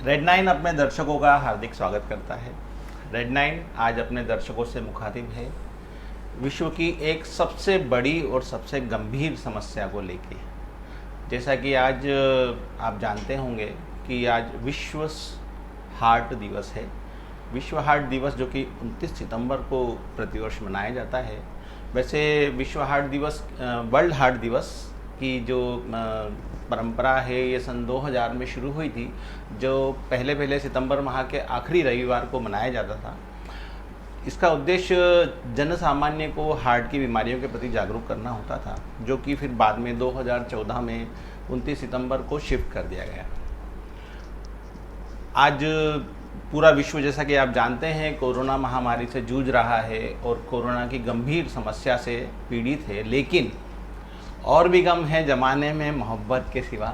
रेड9 अपने दर्शकों का हार्दिक स्वागत करता है। रेड9 आज अपने दर्शकों से मुखातिब है विश्व की एक सबसे बड़ी और सबसे गंभीर समस्या को लेके। जैसा कि आज आप जानते होंगे कि आज विश्व हार्ट दिवस है। विश्व हार्ट दिवस जो कि 29 सितंबर को प्रतिवर्ष मनाया जाता है। वैसे विश्व हार्ट दिवस वर्ल्ड हार्ट दिवस की जो परंपरा है ये सन 2000 में शुरू हुई थी, जो पहले सितंबर माह के आखिरी रविवार को मनाया जाता था। इसका उद्देश्य जन सामान्य को हार्ट की बीमारियों के प्रति जागरूक करना होता था, जो कि फिर बाद में 2014 में 29 सितंबर को शिफ्ट कर दिया गया। आज पूरा विश्व, जैसा कि आप जानते हैं, कोरोना महामारी से जूझ रहा है और कोरोना की गंभीर समस्या से पीड़ित है। लेकिन और भी गम है ज़माने में मोहब्बत के सिवा।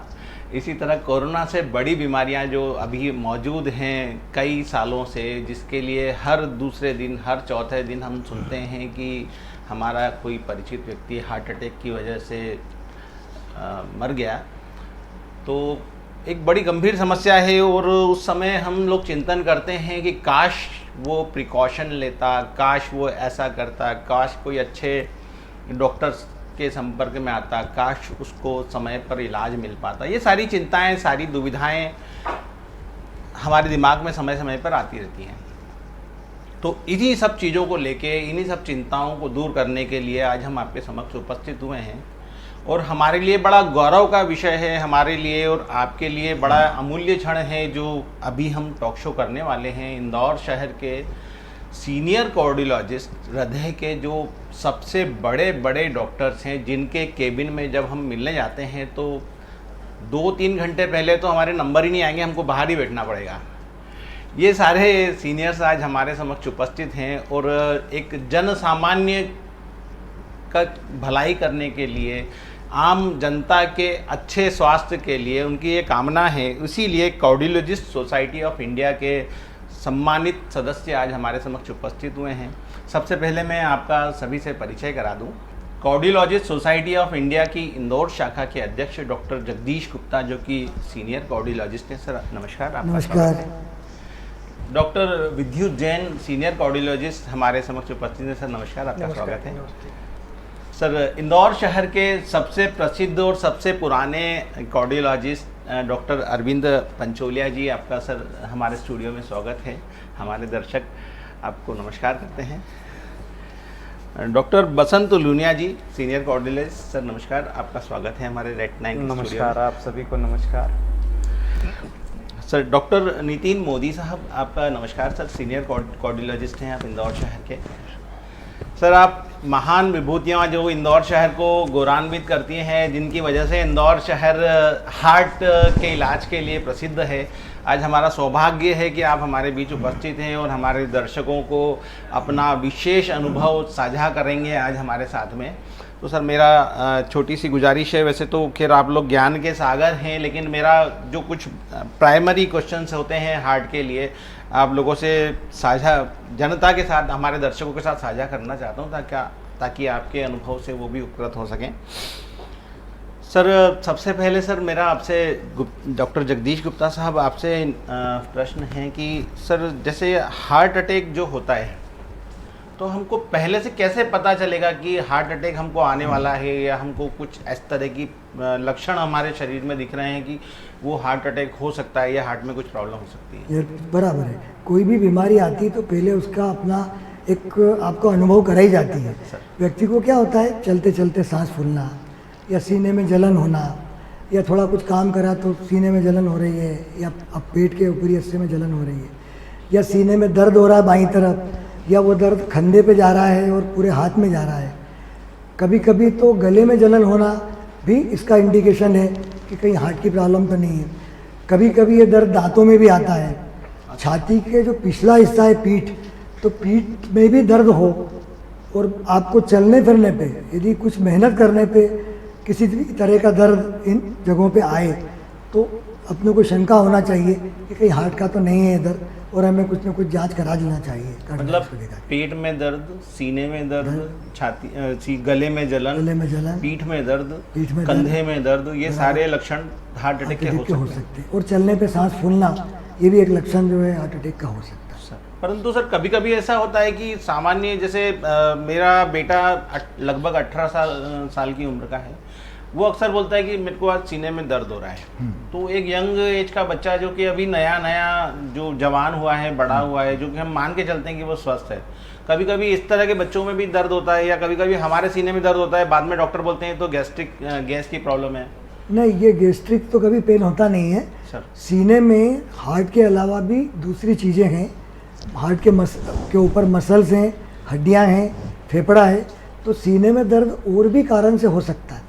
इसी तरह कोरोना से बड़ी बीमारियां जो अभी मौजूद हैं कई सालों से, जिसके लिए हर दूसरे दिन, हर चौथे दिन हम सुनते हैं कि हमारा कोई परिचित व्यक्ति हार्ट अटैक की वजह से मर गया, तो एक बड़ी गंभीर समस्या है। और उस समय हम लोग चिंतन करते हैं कि काश वो प्रिकॉशन लेता, काश वो ऐसा करता, काश कोई अच्छे डॉक्टर्स के संपर्क में आता, काश उसको समय पर इलाज मिल पाता। ये सारी चिंताएं, सारी दुविधाएं हमारे दिमाग में समय समय पर आती रहती हैं। तो इन्हीं सब चीज़ों को लेके, इन्हीं सब चिंताओं को दूर करने के लिए आज हम आपके समक्ष उपस्थित हुए हैं। और हमारे लिए बड़ा गौरव का विषय है, हमारे लिए और आपके लिए बड़ा अमूल्य क्षण है जो अभी हम टॉक शो करने वाले हैं। इंदौर शहर के सीनियर कार्डियोलॉजिस्ट, हृदय के जो सबसे बड़े बड़े डॉक्टर्स हैं, जिनके केबिन में जब हम मिलने जाते हैं तो 2-3 घंटे पहले तो हमारे नंबर ही नहीं आएंगे, हमको बाहर ही बैठना पड़ेगा। ये सारे सीनियर्स आज हमारे समक्ष उपस्थित हैं और एक जन सामान्य का भलाई करने के लिए, आम जनता के अच्छे स्वास्थ्य के लिए उनकी ये कामना है। इसीलिए कार्डियोलॉजिस्ट सोसाइटी ऑफ इंडिया के सम्मानित सदस्य आज हमारे समक्ष उपस्थित हुए हैं। सबसे पहले मैं आपका सभी से परिचय करा दूं। कार्डियोलॉजिस्ट सोसाइटी ऑफ इंडिया की इंदौर शाखा के अध्यक्ष डॉक्टर जगदीश गुप्ता, जो कि सीनियर कार्डियोलॉजिस्ट हैं। सर नमस्कार। आपका नमस्कार। डॉक्टर विद्युत जैन, सीनियर कार्डियोलॉजिस्ट हमारे समक्ष उपस्थित हैं। सर नमस्कार, आपका स्वागत है। सर इंदौर शहर के सबसे प्रसिद्ध और सबसे पुराने कार्डियोलॉजिस्ट डॉक्टर अरविंद पंचोलिया जी, आपका सर हमारे स्टूडियो में स्वागत है। हमारे दर्शक आपको नमस्कार करते हैं। डॉक्टर बसंत लूनिया जी, सीनियर कार्डियोलॉजिस्ट, सर नमस्कार, आपका स्वागत है हमारे रेड9 स्टूडियो में। नमस्कार, आप सभी को नमस्कार। सर डॉक्टर नितिन मोदी साहब, आपका नमस्कार सर, सीनियर कार्डियोलॉजिस्ट हैं आप इंदौर शहर के। सर आप महान विभूतियाँ जो इंदौर शहर को गौरवान्वित करती हैं, जिनकी वजह से इंदौर शहर हार्ट के इलाज के लिए प्रसिद्ध है। आज हमारा सौभाग्य है कि आप हमारे बीच उपस्थित हैं और हमारे दर्शकों को अपना विशेष अनुभव साझा करेंगे आज हमारे साथ में। तो सर मेरा छोटी सी गुजारिश है, वैसे तो खैर आप लोग ज्ञान के सागर हैं, लेकिन मेरा जो कुछ प्राइमरी क्वेश्चंस होते हैं हार्ट के लिए आप लोगों से साझा, जनता के साथ, हमारे दर्शकों के साथ साझा करना चाहता हूँ ताकि आपके अनुभव से वो भी उपकृत हो सकें। सर सबसे पहले सर मेरा आपसे, डॉक्टर जगदीश गुप्ता साहब, आपसे प्रश्न है कि सर जैसे हार्ट अटैक जो होता है, तो हमको पहले से कैसे पता चलेगा कि हार्ट अटैक हमको आने वाला है, या हमको कुछ इस तरह की लक्षण हमारे शरीर में दिख रहे हैं कि वो हार्ट अटैक हो सकता है या हार्ट में कुछ प्रॉब्लम हो सकती है? ये बराबर है। कोई भी बीमारी आती है तो पहले उसका अपना एक आपको अनुभव कराई जाती है। व्यक्ति को क्या होता है, चलते चलते सांस फूलना, या सीने में जलन होना, या थोड़ा कुछ काम करा तो सीने में जलन हो रही है, या अब पेट के ऊपरी हिस्से में जलन हो रही है, या सीने में दर्द हो रहा है बाईं तरफ, या वो दर्द कंधे पे जा रहा है और पूरे हाथ में जा रहा है। कभी कभी तो गले में जलन होना भी इसका इंडिकेशन है कि कहीं हार्ट की प्रॉब्लम तो नहीं है। कभी कभी ये दर्द दांतों में भी आता है। छाती के जो पिछला हिस्सा है पीठ, तो पीठ में भी दर्द हो और आपको चलने फिरने पे, यदि कुछ मेहनत करने पे किसी भी तरह का दर्द इन जगहों पे आए तो अपने को शंका होना चाहिए कि कहीं हार्ट का तो नहीं है इधर, और हमें कुछ ना कुछ जांच करा लेना चाहिए। मतलब पेट में दर्द, सीने में दर्द, छाती गले में जलन, पीठ में दर्द, कंधे में दर्द, ये सारे लक्षण हार्ट अटैक के हो सकते हैं। और चलने पे सांस फूलना, ये भी एक लक्षण जो है हार्ट अटैक का हो सकता है। परंतु सर कभी कभी ऐसा होता है कि सामान्य, जैसे मेरा बेटा लगभग 18 साल की उम्र का है, वो अक्सर बोलता है कि मेरे को आज सीने में दर्द हो रहा है। तो एक यंग एज का बच्चा जो कि अभी नया जो जवान हुआ है, बड़ा हुआ है, जो कि हम मान के चलते हैं कि वो स्वस्थ है, कभी कभी इस तरह के बच्चों में भी दर्द होता है, या कभी कभी हमारे सीने में दर्द होता है, बाद में डॉक्टर बोलते हैं तो गैस की प्रॉब्लम है। नहीं, ये गैस्ट्रिक तो कभी पेन होता नहीं है सर। सीने में हार्ट के अलावा भी दूसरी चीज़ें हैं। हार्ट के ऊपर मसल्स हैं, हड्डियां हैं, फेफड़ा है, तो सीने में दर्द और भी कारण से हो सकता है।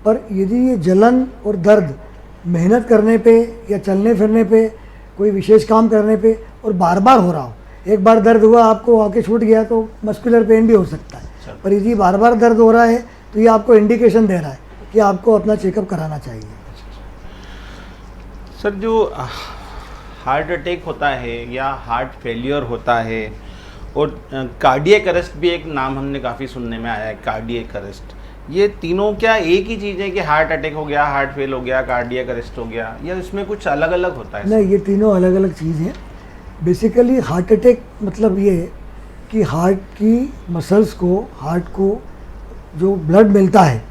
पर यदि ये जलन और दर्द मेहनत करने पे या चलने फिरने पे, कोई विशेष काम करने पे और बार बार हो रहा हो, एक बार दर्द हुआ आपको आके छूट गया तो मस्कुलर पेन भी हो सकता है। पर यदि बार बार दर्द हो रहा है तो ये आपको इंडिकेशन दे रहा है कि आपको अपना चेकअप कराना चाहिए। सर, जो हार्ट अटैक होता है या हार्ट फेलियर होता है, और कार्डियक अरेस्ट भी एक नाम हमने काफ़ी सुनने में आया है, कार्डियक अरेस्ट, ये तीनों क्या एक ही चीज़ है कि हार्ट अटैक हो गया, हार्ट फेल हो गया, कार्डियक अरेस्ट हो गया, या इसमें कुछ अलग अलग होता है? नहीं, ये तीनों अलग अलग चीज़ हैं। बेसिकली हार्ट अटैक मतलब ये है कि हार्ट की मसल्स को, हार्ट को जो ब्लड मिलता है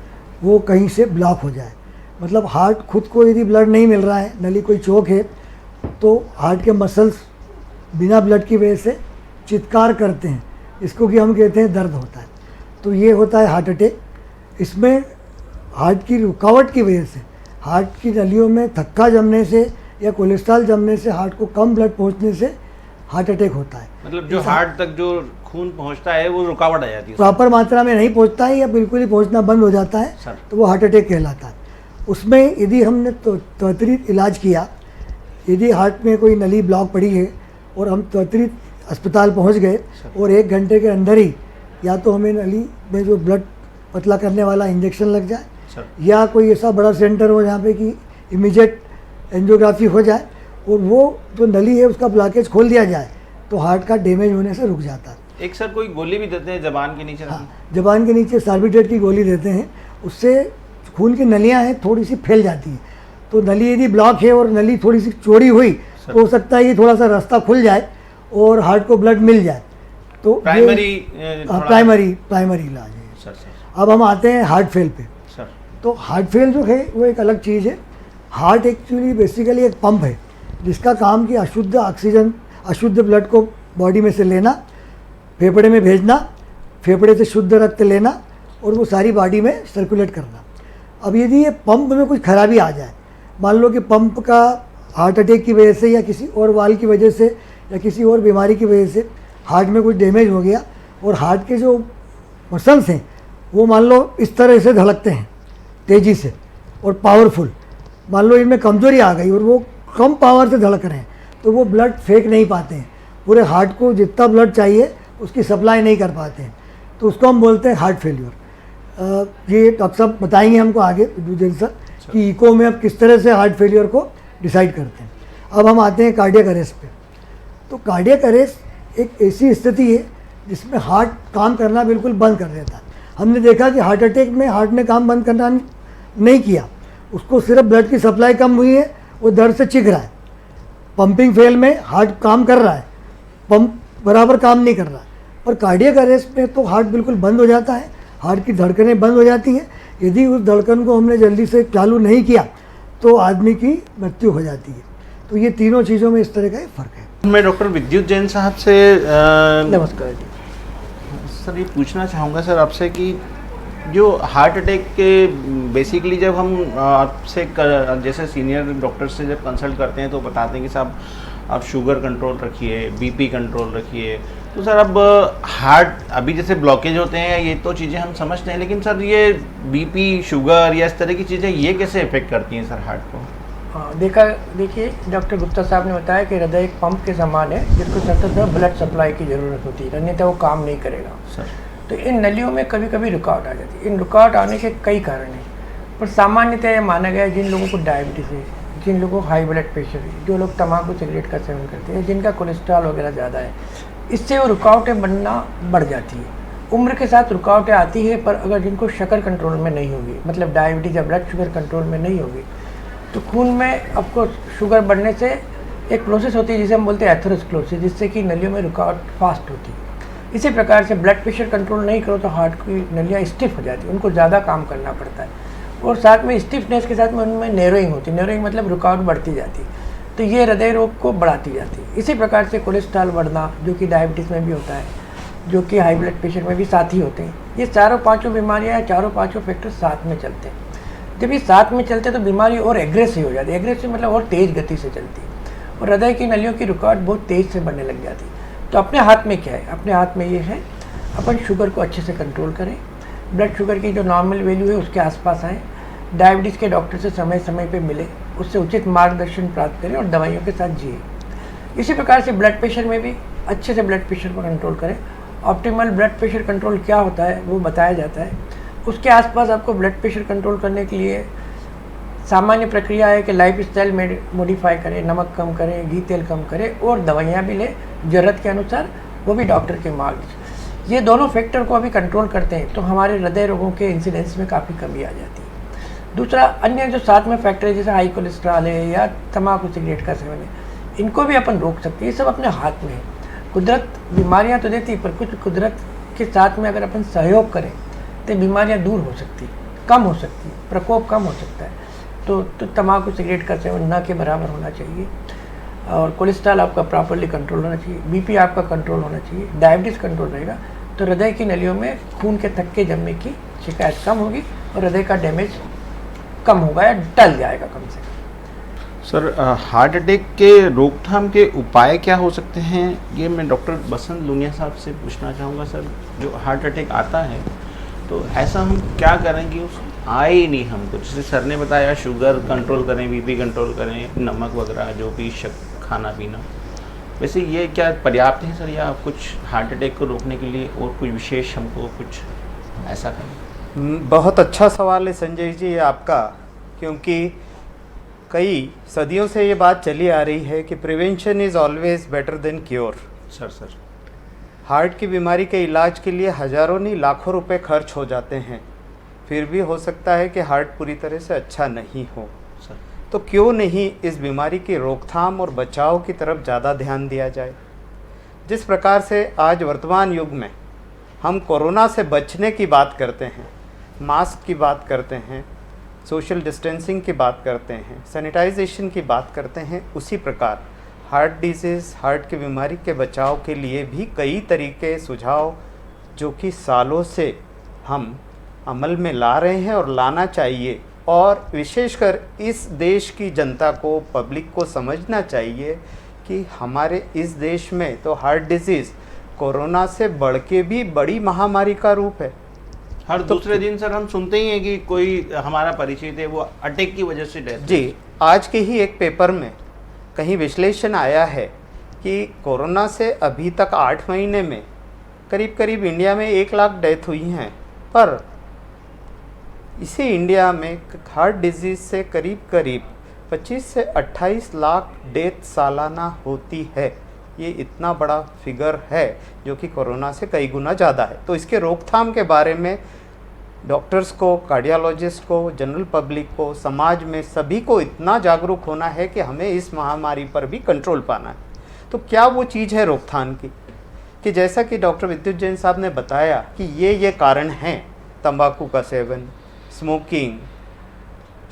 वो कहीं से ब्लॉक हो जाए। मतलब हार्ट खुद को यदि ब्लड नहीं मिल रहा है, नली कोई चौक है, तो हार्ट के मसल्स बिना ब्लड की वजह से चित्कार करते हैं, इसको कि हम कहते हैं दर्द होता है। तो ये होता है हार्ट अटैक। इसमें हार्ट की रुकावट की वजह से, हार्ट की नलियों में थक्का जमने से या कोलेस्ट्रॉल जमने से, हार्ट को कम ब्लड पहुंचने से हार्ट अटैक होता है। मतलब जो हार्ट तक जो खून पहुंचता है वो रुकावट आ जाती है, प्रॉपर मात्रा में नहीं पहुंचता है या बिल्कुल ही पहुंचना बंद हो जाता है, तो वो हार्ट अटैक कहलाता है। उसमें यदि हमने त्वरित इलाज किया, यदि हार्ट में कोई नली ब्लॉक पड़ी है और हम त्वरित अस्पताल पहुंच गए और 1 घंटे के अंदर ही या तो हमें नली में जो ब्लड पतला करने वाला इंजेक्शन लग जाए, या कोई ऐसा बड़ा सेंटर हो जहाँ पे कि इमीडिएट एंजियोग्राफी हो जाए और वो जो नली है उसका ब्लॉकेज खोल दिया जाए, तो हार्ट का डैमेज होने से रुक जाता है। एक सर कोई गोली भी देते हैं जबान के नीचे? हाँ, जबान के नीचे सार्बिट्रेट की गोली देते हैं, उससे खून की नलियाँ हैं थोड़ी सी फैल जाती हैं। तो नली यदि ब्लॉक है और नली थोड़ी सी चौड़ी हुई तो हो सकता है कि थोड़ा सा रास्ता खुल जाए और हार्ट को ब्लड मिल जाए। तो प्राइमरी इलाज है। सर। अब हम आते हैं हार्ट फेल पे। सर। तो हार्ट फेल जो है वो एक अलग चीज़ है। हार्ट एक्चुअली बेसिकली एक पंप है जिसका काम कि अशुद्ध ऑक्सीजन, अशुद्ध ब्लड को बॉडी में से लेना, फेफड़े में भेजना, फेफड़े से शुद्ध रक्त लेना और वो सारी बॉडी में सर्कुलेट करना। अब यदि ये पंप में कुछ खराबी आ जाए, मान लो कि पंप का हार्ट अटैक की वजह से या किसी और वाल्व की वजह से या किसी और बीमारी की वजह से हार्ट में कुछ डैमेज हो गया और हार्ट के जो मसल्स हैं वो मान लो इस तरह से धड़कते हैं तेज़ी से और पावरफुल, मान लो इनमें कमज़ोरी आ गई और वो कम पावर से धड़क रहे हैं, तो वो ब्लड फेंक नहीं पाते हैं, पूरे हार्ट को जितना ब्लड चाहिए उसकी सप्लाई नहीं कर पाते हैं, तो उसको हम बोलते हैं हार्ट फेलियर। ये डॉक्टर साहब बताएंगे हमको आगे सर कि इको में अब किस तरह से हार्ट फेलियर को डिसाइड करते हैं। अब हम आते हैं कार्डियक अरेस्ट पे। तो कार्डियक अरेस्ट एक ऐसी स्थिति है जिसमें हार्ट काम करना बिल्कुल बंद कर देता है। हमने देखा कि हार्ट अटैक में हार्ट ने काम बंद करना नहीं किया, उसको सिर्फ ब्लड की सप्लाई कम हुई है, वो दर्द से चिख रहा है। पंपिंग फेल में हार्ट काम कर रहा है, पंप बराबर काम नहीं कर रहा है। और कार्डियक अरेस्ट में तो हार्ट बिल्कुल बंद हो जाता है, हार्ट की धड़कनें बंद हो जाती हैं। यदि उस धड़कन को हमने जल्दी से चालू नहीं किया तो आदमी की मृत्यु हो जाती है। तो ये तीनों चीज़ों में इस तरह का एक फ़र्क है। मैं डॉक्टर विद्युत जैन साहब से नमस्कार जी। सर ये पूछना चाहूँगा सर आपसे कि जो हार्ट अटैक के बेसिकली जब हम आपसे जैसे सीनियर डॉक्टर से जब कंसल्ट करते हैं तो बताते हैं कि साहब आप शुगर कंट्रोल रखिए, बीपी कंट्रोल रखिए। तो सर अब हार्ट अभी जैसे ब्लॉकेज होते हैं ये तो चीज़ें हम समझते हैं, लेकिन सर ये बीपी, शुगर या इस तरह की चीज़ें ये कैसे इफेक्ट करती हैं सर हार्ट को? हाँ, देखिए डॉक्टर गुप्ता साहब ने बताया कि हृदय एक पंप के समान है जिसको सतत ब्लड सप्लाई की ज़रूरत होती है, अन्यथा वो काम नहीं करेगा सर। तो इन नलियों में कभी कभी रुकावट आ जाती है। इन रुकावट आने के कई कारण हैं, पर सामान्यतः यह माना गया है जिन लोगों को डायबिटीज़ है, जिन लोगों को हाई ब्लड प्रेशर है, जो लोग तम्बाकू सिगरेट का सेवन करते हैं, जिनका कोलेस्ट्रॉल वगैरह ज़्यादा है, इससे वो रुकावटें बनना बढ़ जाती है। उम्र के साथ रुकावटें आती है, पर अगर जिनको शक्कर कंट्रोल में नहीं होगी, मतलब डायबिटीज़ या ब्लड शुगर कंट्रोल में नहीं होगी, तो खून में आपको शुगर बढ़ने से एक प्रोसेस होती है जिसे हम बोलते हैं एथेरोस्क्लेरोसिस, जिससे कि नलियों में रुकावट फास्ट होती है। इसी प्रकार से ब्लड प्रेशर कंट्रोल नहीं करो तो हार्ट की नलियाँ स्टिफ हो जाती है, उनको ज़्यादा काम करना पड़ता है, और साथ में स्टिफनेस के साथ में उनमें नैरोइंग होती है। नैरोइंग मतलब रुकावट बढ़ती जाती है, तो ये हृदय रोग को बढ़ाती जाती है। इसी प्रकार से कोलेस्ट्रॉल बढ़ना, जो कि डायबिटीज़ में भी होता है, जो कि हाई ब्लड प्रेशर में भी साथ ही होते हैं, ये चारों पाँचों बीमारियाँ या चारों पाँचों फैक्टर साथ में चलते हैं। जब ये साथ में चलते हैं तो बीमारी और एग्रेसिव हो जाती है। एग्रेसिव मतलब और तेज़ गति से चलती है, और हृदय की नलियों की रुकावट बहुत तेज़ से बढ़ने लग जाती है। तो अपने हाथ में क्या है? अपने हाथ में ये है, अपन शुगर को अच्छे से कंट्रोल करें, ब्लड शुगर की जो नॉर्मल वैल्यू है उसके आसपास आएँ, डायबिटीज़ के डॉक्टर से समय समय पे मिले, उससे उचित मार्गदर्शन प्राप्त करें और दवाइयों के साथ जिए। इसी प्रकार से ब्लड प्रेशर में भी अच्छे से ब्लड प्रेशर को कंट्रोल करें। ऑप्टिमल ब्लड प्रेशर कंट्रोल क्या होता है वो बताया जाता है। उसके आसपास आपको ब्लड प्रेशर कंट्रोल करने के लिए सामान्य प्रक्रिया है कि लाइफ स्टाइल में मॉडिफाई करें, नमक कम करें, घी तेल कम करें, और दवाइयाँ भी लें ज़रूरत के अनुसार, वो भी डॉक्टर के मार्ग। ये दोनों फैक्टर को अभी कंट्रोल करते हैं तो हमारे हृदय रोगों के इंसिडेंस में काफ़ी कमी आ जाती है। दूसरा, अन्य जो साथ में फैक्टर है जैसे हाई कोलेस्ट्रॉल है या तम्बाकू सिगरेट का सेवन है, इनको भी अपन रोक सकते हैं। ये सब अपने हाथ में है। कुदरत बीमारियां तो देती है, पर कुछ कुदरत के साथ में अगर अपन सहयोग करें तो बीमारियां दूर हो सकती, कम हो सकती, प्रकोप कम हो सकता है। तो तम्बाकू सिगरेट का सेवन न के बराबर होना चाहिए, और कोलेस्ट्रॉल आपका प्रॉपरली कंट्रोल होना चाहिए, बीपी आपका कंट्रोल होना चाहिए, डायबिटीज़ कंट्रोल रहेगा तो हृदय की नलियों में खून के थक्के जमने की शिकायत कम होगी और हृदय का डैमेज कम होगा या टल जाएगा कम से कम। सर हार्ट अटैक के रोकथाम के उपाय क्या हो सकते हैं, ये मैं डॉक्टर बसंत लुनिया साहब से पूछना चाहूँगा। सर जो हार्ट अटैक आता है तो ऐसा हम क्या करें कि उस आए ही नहीं हमको, जैसे सर ने बताया शुगर कंट्रोल करें, बीपी कंट्रोल करें, नमक वगैरह जो भी खाना पीना, वैसे ये क्या पर्याप्त है सर, या कुछ हार्ट अटैक को रोकने के लिए और कोई विशेष हमको कुछ ऐसा करें? बहुत अच्छा सवाल है संजय जी ये आपका, क्योंकि कई सदियों से ये बात चली आ रही है कि prevention is always better than cure. Sir heart की बीमारी के इलाज के लिए हज़ारों नहीं लाखों रुपए खर्च हो जाते हैं, फिर भी हो सकता है कि हार्ट पूरी तरह से अच्छा नहीं हो। सर तो क्यों नहीं इस बीमारी की रोकथाम और बचाव की तरफ ज़्यादा ध्यान दिया जाए। जिस प्रकार से आज वर्तमान युग में हम कोरोना से बचने की बात करते हैं, मास्क की बात करते हैं, सोशल डिस्टेंसिंग की बात करते हैं, सैनिटाइजेशन की बात करते हैं, उसी प्रकार हार्ट डिजीज़, हार्ट की बीमारी के बचाव के लिए भी कई तरीके सुझाव जो कि सालों से हम अमल में ला रहे हैं और लाना चाहिए, और विशेषकर इस देश की जनता को, पब्लिक को समझना चाहिए कि हमारे इस देश में तो हार्ट डिजीज़ कोरोना से बढ़ के भी बड़ी महामारी का रूप है। हर दूसरे दिन सर हम सुनते ही हैं कि कोई हमारा परिचित है वो अटैक की वजह से डेथ। जी, आज के ही एक पेपर में कहीं विश्लेषण आया है कि कोरोना से अभी तक 8 महीने में करीब करीब इंडिया में 1 लाख डेथ हुई हैं, पर इसी इंडिया में हार्ट डिजीज़ से करीब करीब 25 से 28 लाख डेथ सालाना होती है। ये इतना बड़ा फिगर है जो कि कोरोना से कई गुना ज़्यादा है। तो इसके रोकथाम के बारे में डॉक्टर्स को, कार्डियोलॉजिस्ट को, जनरल पब्लिक को, समाज में सभी को इतना जागरूक होना है कि हमें इस महामारी पर भी कंट्रोल पाना है। तो क्या वो चीज़ है रोकथाम की, कि जैसा कि डॉक्टर विद्युत जैन साहब ने बताया कि ये कारण हैं, तंबाकू का seven, smoking,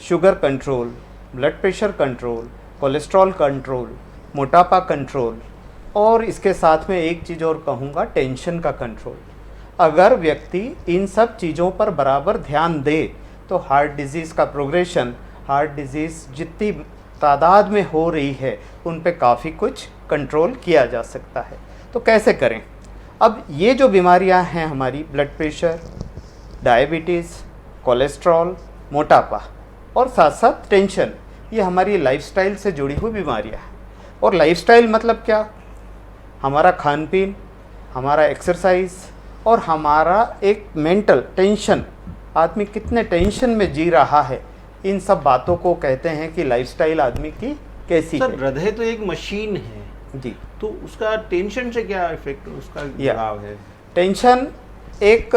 sugar control, blood pressure control, cholesterol control, मोटापा कंट्रोल, और इसके साथ में एक चीज़ और कहूँगा, टेंशन का कंट्रोल। अगर व्यक्ति इन सब चीज़ों पर बराबर ध्यान दे तो हार्ट डिजीज़ का प्रोग्रेशन, हार्ट डिजीज़ जितनी तादाद में हो रही है उन पे काफ़ी कुछ कंट्रोल किया जा सकता है। तो कैसे करें? अब ये जो बीमारियां हैं हमारी, ब्लड प्रेशर, डायबिटीज़, कोलेस्ट्रॉल, मोटापा और साथ साथ टेंशन, ये हमारी लाइफस्टाइल से जुड़ी हुई बीमारियां हैं। और लाइफस्टाइल मतलब क्या? हमारा खान पीन, हमारा एक्सरसाइज और हमारा एक मेंटल टेंशन, आदमी कितने टेंशन में जी रहा है, इन सब बातों को कहते हैं कि लाइफस्टाइल आदमी की कैसी सर है। हृदय तो एक मशीन है, जी, तो उसका टेंशन से क्या इफेक्ट, उसका जुड़ाव है? टेंशन एक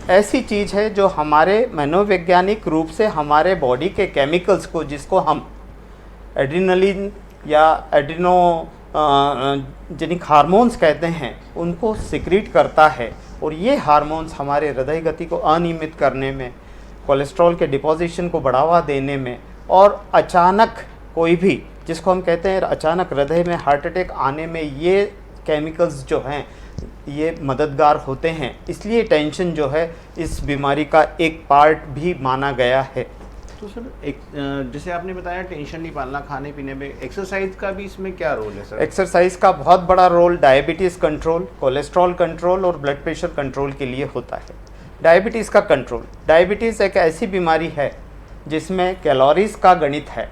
ऐसी चीज़ है जो हमारे मनोवैज्ञानिक रूप से हमारे बॉडी के केमिकल्स को, जिसको हम एड्रेनलिन या एड्रेनोजेनिक हार्मोन्स कहते हैं, उनको सिक्रीट करता है। और ये हार्मोन्स हमारे हृदय गति को अनियमित करने में, कोलेस्ट्रॉल के डिपोजिशन को बढ़ावा देने में, और अचानक कोई भी, जिसको हम कहते हैं अचानक हृदय में हार्ट अटैक आने में, ये केमिकल्स जो हैं ये मददगार होते हैं। इसलिए टेंशन जो है इस बीमारी का एक पार्ट भी माना गया है। तो सर जैसे आपने बताया टेंशन नहीं पालना, खाने पीने में, एक्सरसाइज का भी इसमें क्या रोल है सर? एक्सरसाइज का बहुत बड़ा role diabetes control, cholesterol control और ब्लड प्रेशर कंट्रोल के लिए होता है। डायबिटीज़ का कंट्रोल, डायबिटीज़ एक ऐसी बीमारी है जिसमें कैलोरीज़ का गणित है।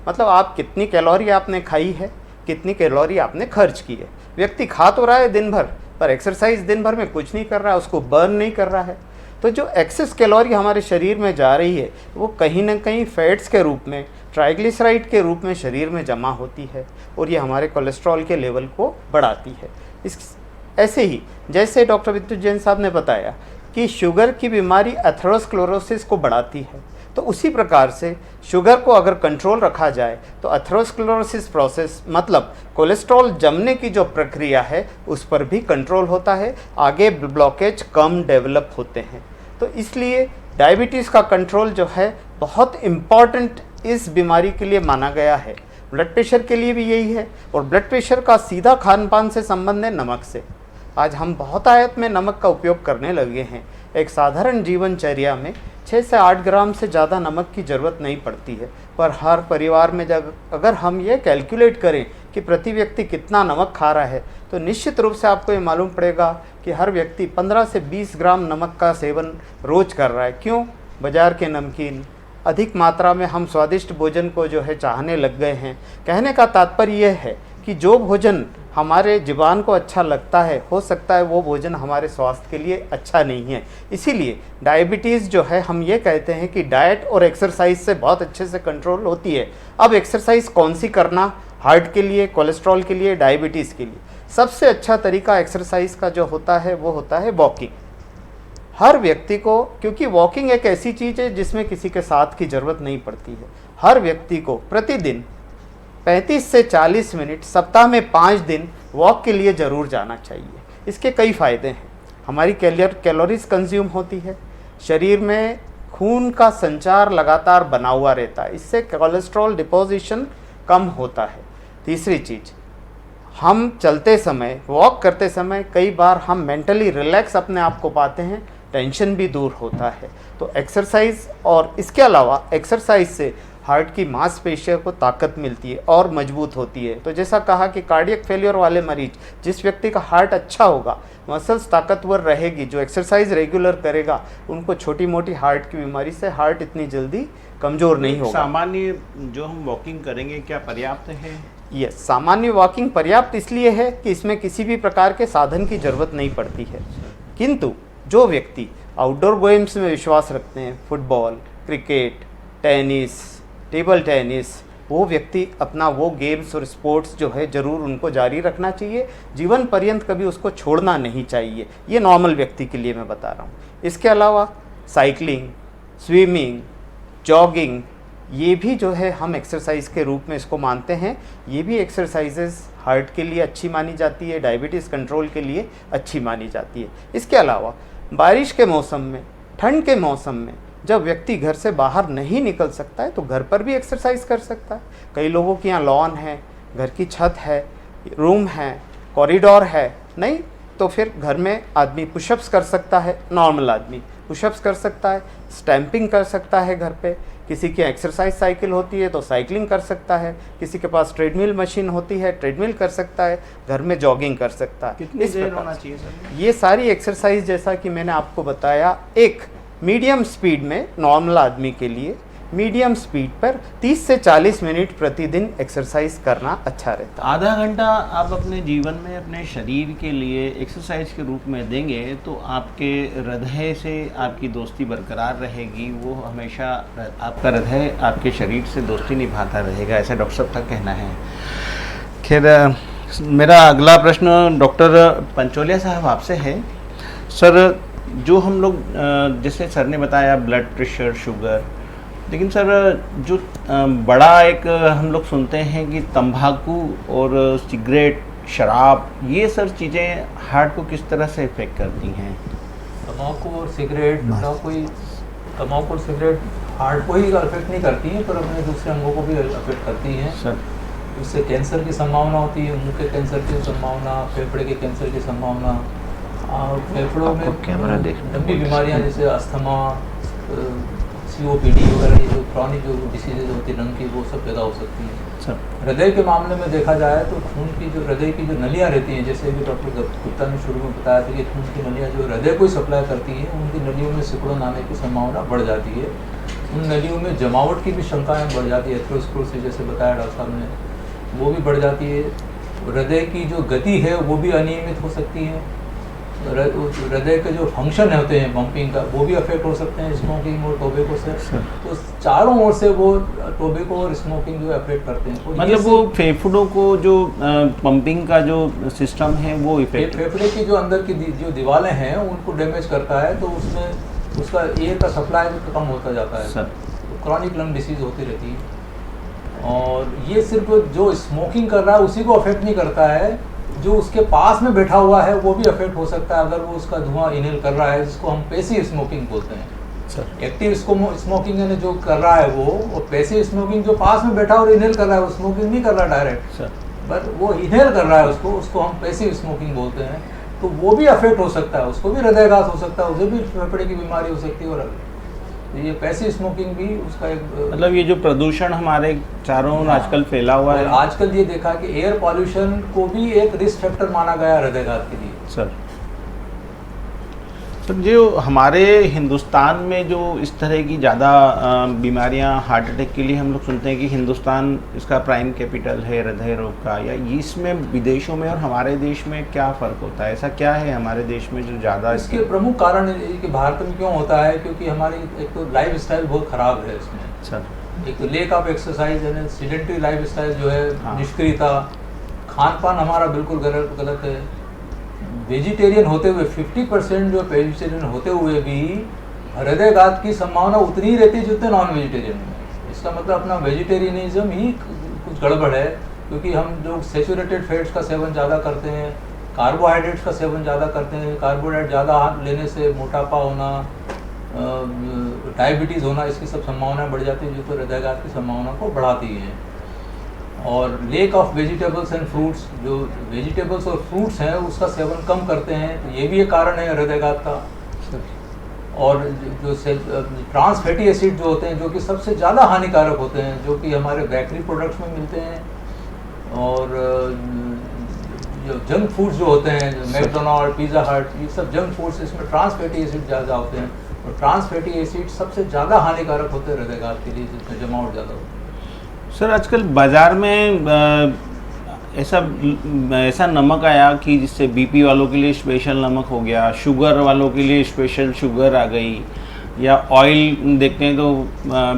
मतलब आप कितनी कैलोरी आपने खाई है, कितनी कैलोरी आपने खर्च की है। व्यक्ति खा तो रहा है दिन भर, पर एक्सरसाइज दिन भर में कुछ नहीं कर रहा है, उसको बर्न नहीं कर रहा है। तो जो एक्सेस कैलोरी हमारे शरीर में जा रही है वो कहीं ना कहीं फैट्स के रूप में, ट्राइग्लिसराइड के रूप में शरीर में जमा होती है और ये हमारे कोलेस्ट्रॉल के लेवल को बढ़ाती है। ऐसे ही जैसे डॉक्टर विद्युत जैन साहब ने बताया कि शुगर की बीमारी एथेरोस्क्लेरोसिस को बढ़ाती है, तो उसी प्रकार से शुगर को अगर कंट्रोल रखा जाए तो एथेरोस्क्लेरोसिस प्रोसेस, मतलब कोलेस्ट्रॉल जमने की जो प्रक्रिया है, उस पर भी कंट्रोल होता है, आगे ब्लॉकेज कम डेवलप होते हैं। तो इसलिए डायबिटीज़ का कंट्रोल जो है बहुत इम्पॉर्टेंट इस बीमारी के लिए माना गया है। ब्लड प्रेशर के लिए भी यही है, और ब्लड प्रेशर का सीधा खान पान से संबंध है नमक से। आज हम बहुत आयत में नमक का उपयोग करने लगे हैं। एक साधारण जीवनचर्या में 6 से 8 ग्राम से ज़्यादा नमक की ज़रूरत नहीं पड़ती है, पर हर परिवार में जब अगर हम ये कैलकुलेट करें कि प्रति व्यक्ति कितना नमक खा रहा है, तो निश्चित रूप से आपको ये मालूम पड़ेगा कि हर व्यक्ति 15 से 20 ग्राम नमक का सेवन रोज़ कर रहा है। क्यों? बाज़ार के नमकीन, अधिक मात्रा में हम स्वादिष्ट भोजन को जो है चाहने लग गए हैं। कहने का तात्पर्य यह है कि जो भोजन हमारे ज़ुबान को अच्छा लगता है, हो सकता है वो भोजन हमारे स्वास्थ्य के लिए अच्छा नहीं है। इसीलिए डायबिटीज़ जो है, हम ये कहते हैं कि डाइट और एक्सरसाइज से बहुत अच्छे से कंट्रोल होती है। अब एक्सरसाइज कौन सी करना, हार्ट के लिए, कोलेस्ट्रॉल के लिए, डायबिटीज़ के लिए? सबसे अच्छा तरीका एक्सरसाइज का जो होता है वो होता है वॉकिंग। हर व्यक्ति को, क्योंकि वॉकिंग एक ऐसी चीज़ है जिसमें किसी के साथ की ज़रूरत नहीं पड़ती है, हर व्यक्ति को प्रतिदिन 35 से 40 मिनट सप्ताह में 5 दिन वॉक के लिए ज़रूर जाना चाहिए। इसके कई फ़ायदे हैं। हमारी कैलोरीज कंज्यूम होती है, शरीर में खून का संचार लगातार बना हुआ रहता है, इससे कोलेस्ट्रॉल डिपोजिशन कम होता है। तीसरी चीज़, हम चलते समय, वॉक करते समय कई बार हम मेंटली रिलैक्स अपने आप को पाते हैं, टेंशन भी दूर होता है। तो एक्सरसाइज, और इसके अलावा एक्सरसाइज से हार्ट की मांसपेशियों को ताकत मिलती है और मजबूत होती है। तो जैसा कहा कि कार्डियक फेलियर वाले मरीज, जिस व्यक्ति का हार्ट अच्छा होगा, मसल्स ताकतवर रहेगी, जो एक्सरसाइज रेगुलर करेगा, उनको छोटी मोटी हार्ट की बीमारी से हार्ट इतनी जल्दी कमज़ोर नहीं होगा। सामान्य जो हम वॉकिंग करेंगे क्या पर्याप्त है? यस, सामान्य वॉकिंग पर्याप्त इसलिए है कि इसमें किसी भी प्रकार के साधन की ज़रूरत नहीं पड़ती है। किंतु जो व्यक्ति आउटडोर गेम्स में विश्वास रखते हैं, football, cricket, tennis, table tennis, वो व्यक्ति अपना वो गेम्स और स्पोर्ट्स जो है ज़रूर उनको जारी रखना चाहिए, जीवन पर्यंत कभी उसको छोड़ना नहीं चाहिए। ये नॉर्मल व्यक्ति के लिए मैं बता रहा हूँ। इसके अलावा साइकिलिंग, स्विमिंग, जॉगिंग, ये भी जो है हम एक्सरसाइज के रूप में इसको मानते हैं। ये भी एक्सरसाइजेस हार्ट के लिए अच्छी मानी जाती है, डायबिटीज़ कंट्रोल के लिए अच्छी मानी जाती है। इसके अलावा बारिश के मौसम में, ठंड के मौसम में जब व्यक्ति घर से बाहर नहीं निकल सकता है, तो घर पर भी एक्सरसाइज कर सकता है। कई लोगों के यहाँ लॉन है, घर की छत है, रूम है, कॉरिडोर है, नहीं तो फिर घर में आदमी पुशअप्स कर सकता है, नॉर्मल आदमी पुशअप्स कर सकता है, स्टैम्पिंग कर सकता है घर पे, किसी की एक्सरसाइज साइकिल होती है तो साइकिलिंग कर सकता है, किसी के पास ट्रेडमिल मशीन होती है ट्रेडमिल कर सकता है, घर में जॉगिंग कर सकता है। कितनी इस देर प्रकार होना से चाहिए सर? ये सारी एक्सरसाइज जैसा कि मैंने आपको बताया, एक मीडियम स्पीड में नॉर्मल आदमी के लिए मीडियम स्पीड पर 30 से 40 मिनट प्रतिदिन एक्सरसाइज करना अच्छा रहता है। आधा घंटा आप अपने जीवन में अपने शरीर के लिए एक्सरसाइज के रूप में देंगे तो आपके हृदय से आपकी दोस्ती बरकरार रहेगी, वो हमेशा आपका हृदय आपके शरीर से दोस्ती निभाता रहेगा, ऐसा डॉक्टर साहब का कहना है। खैर, मेरा अगला प्रश्न डॉक्टर पंचोलिया साहब आपसे है। सर, जो हम लोग जैसे सर ने बताया ब्लड प्रेशर, शुगर, लेकिन सर जो बड़ा एक हम लोग सुनते हैं कि तंबाकू और सिगरेट, शराब, ये सर चीज़ें हार्ट को किस तरह से इफेक्ट करती हैं? तम्बाकू और सिगरेट तम्बाकू और सिगरेट हार्ट को ही अफेक्ट नहीं करती हैं, पर अपने दूसरे अंगों को भी अफेक्ट करती हैं सर। उससे कैंसर की संभावना होती है, मुंह के कैंसर की संभावना, फेफड़े के कैंसर की संभावना, और फेफड़ों में लंबी बीमारियां जैसे अस्थमा, COPD वगैरह, ये जो क्रॉनिक जो डिसीजेज होती है लंग की, वो सब पैदा हो सकती हैं। हृदय के मामले में देखा जाए तो खून की जो हृदय की जो नलियाँ रहती हैं, जैसे कि डॉक्टर गुप्ता ने शुरू में बताया था कि खून की नलियाँ जो हृदय को ही सप्लाई करती हैं, उनकी नलियों में सिकुड़न आने की संभावना बढ़ जाती है। उन नलियों में जमावट की भी शंकाएँ बढ़ जाती है, एथेरोस्क्लेरोसिस जैसे बताया डॉक्टर साहब ने, वो भी बढ़ जाती है। हृदय की जो गति है वो भी अनियमित हो सकती है। हृदय के जो फंक्शन होते हैं पंपिंग का, वो भी अफेक्ट हो सकते हैं स्मोकिंग और टोबैको से। तो चारों ओर से वो टोबैको और स्मोकिंग जो अफेक्ट करते हैं। तो मतलब वो फेफड़ों को जो पंपिंग का जो सिस्टम है वो इफेक्ट, फेफड़े की जो अंदर की जो दीवारें हैं उनको डैमेज करता है, तो उसमें उसका एयर का सप्लाई भी कम होता जाता है। तो क्रॉनिक लंग डिसीज होती रहती है। और ये सिर्फ जो स्मोकिंग कर रहा है उसी को अफेक्ट नहीं करता है, जो उसके पास में बैठा हुआ है वो भी अफेक्ट हो सकता है अगर वो उसका धुआं इनहेल कर रहा है, जिसको हम पैसिव स्मोकिंग बोलते हैं। एक्टिव स्मोकिंग यानी जो कर रहा है वो, और पैसिव स्मोकिंग जो पास में बैठा और इनहेल कर रहा है, वो स्मोकिंग नहीं कर रहा डायरेक्ट, बट वो इनहेल कर रहा है, उसको हम पैसिव स्मोकिंग बोलते हैं। तो वो भी अफेक्ट हो सकता है, उसको भी हृदयाघात हो सकता है, उसे भी फेफड़े की बीमारी हो सकती है। और ये पैसिव स्मोकिंग भी उसका एक मतलब ये जो प्रदूषण हमारे चारों ओर आजकल फैला हुआ है, आजकल ये देखा कि एयर पॉल्यूशन को भी एक रिस्क फैक्टर माना गया हृदयाघात के लिए। सर जो हमारे हिंदुस्तान में जो इस तरह की ज़्यादा बीमारियां हार्ट अटैक के लिए हम लोग सुनते हैं कि हिंदुस्तान इसका प्राइम कैपिटल है हृदय रोग का, या इसमें विदेशों में और हमारे देश में क्या फ़र्क होता है? ऐसा क्या है हमारे देश में जो ज़्यादा? इसके प्रमुख कारण कि भारत में क्यों होता है, क्योंकि हमारी एक तो लाइफ स्टाइल बहुत ख़राब है इसमें। सर एक तो लेक ऑफ एक्सरसाइज है, सीडेंटरी लाइफ स्टाइल जो है, निष्क्रियता, खान पान हमारा बिल्कुल गलत है। वेजिटेरियन होते हुए 50% जो वेजिटेरियन होते हुए भी हृदयाघात की संभावना उतनी ही रहती है जितने नॉन वेजिटेरियन में। इसका मतलब अपना वेजिटेरियनिज्म ही कुछ गड़बड़ है, क्योंकि हम लोग सेचुरेटेड फैट्स का सेवन ज़्यादा करते हैं, कार्बोहाइड्रेट्स का सेवन ज़्यादा करते हैं। कार्बोहाइड्रेट ज़्यादा लेने से मोटापा होना, डायबिटीज़ होना, इसकी सब संभावना बढ़ जाती है, जो तो हृदयाघात की संभावना को बढ़ाती है। और lake of vegetables and fruits, जो वेजिटेबल्स और फ्रूट्स हैं उसका सेवन कम करते हैं, तो ये भी एक कारण है हृदयाघात का। और जो ट्रांस फैटी एसिड जो होते हैं, जो कि सबसे ज़्यादा हानिकारक होते हैं, जो कि हमारे बेकरी प्रोडक्ट्स में मिलते हैं, और जो जंक फूड्स जो होते हैं, मैकडोनल्ड, पिज़्ज़ा हट, ये सब जंक फूड्स, इसमें ट्रांस फैटी एसिड ज़्यादा होते हैं। और ट्रांस फैटी एसिड सबसे ज़्यादा हानिकारक होते हैं हृदयाघात के लिए, जिसमें जमावट ज़्यादा होती है। सर आजकल बाज़ार में ऐसा नमक आया कि जिससे बीपी वालों के लिए स्पेशल नमक हो गया, शुगर वालों के लिए स्पेशल शुगर आ गई, या ऑयल देखते हैं तो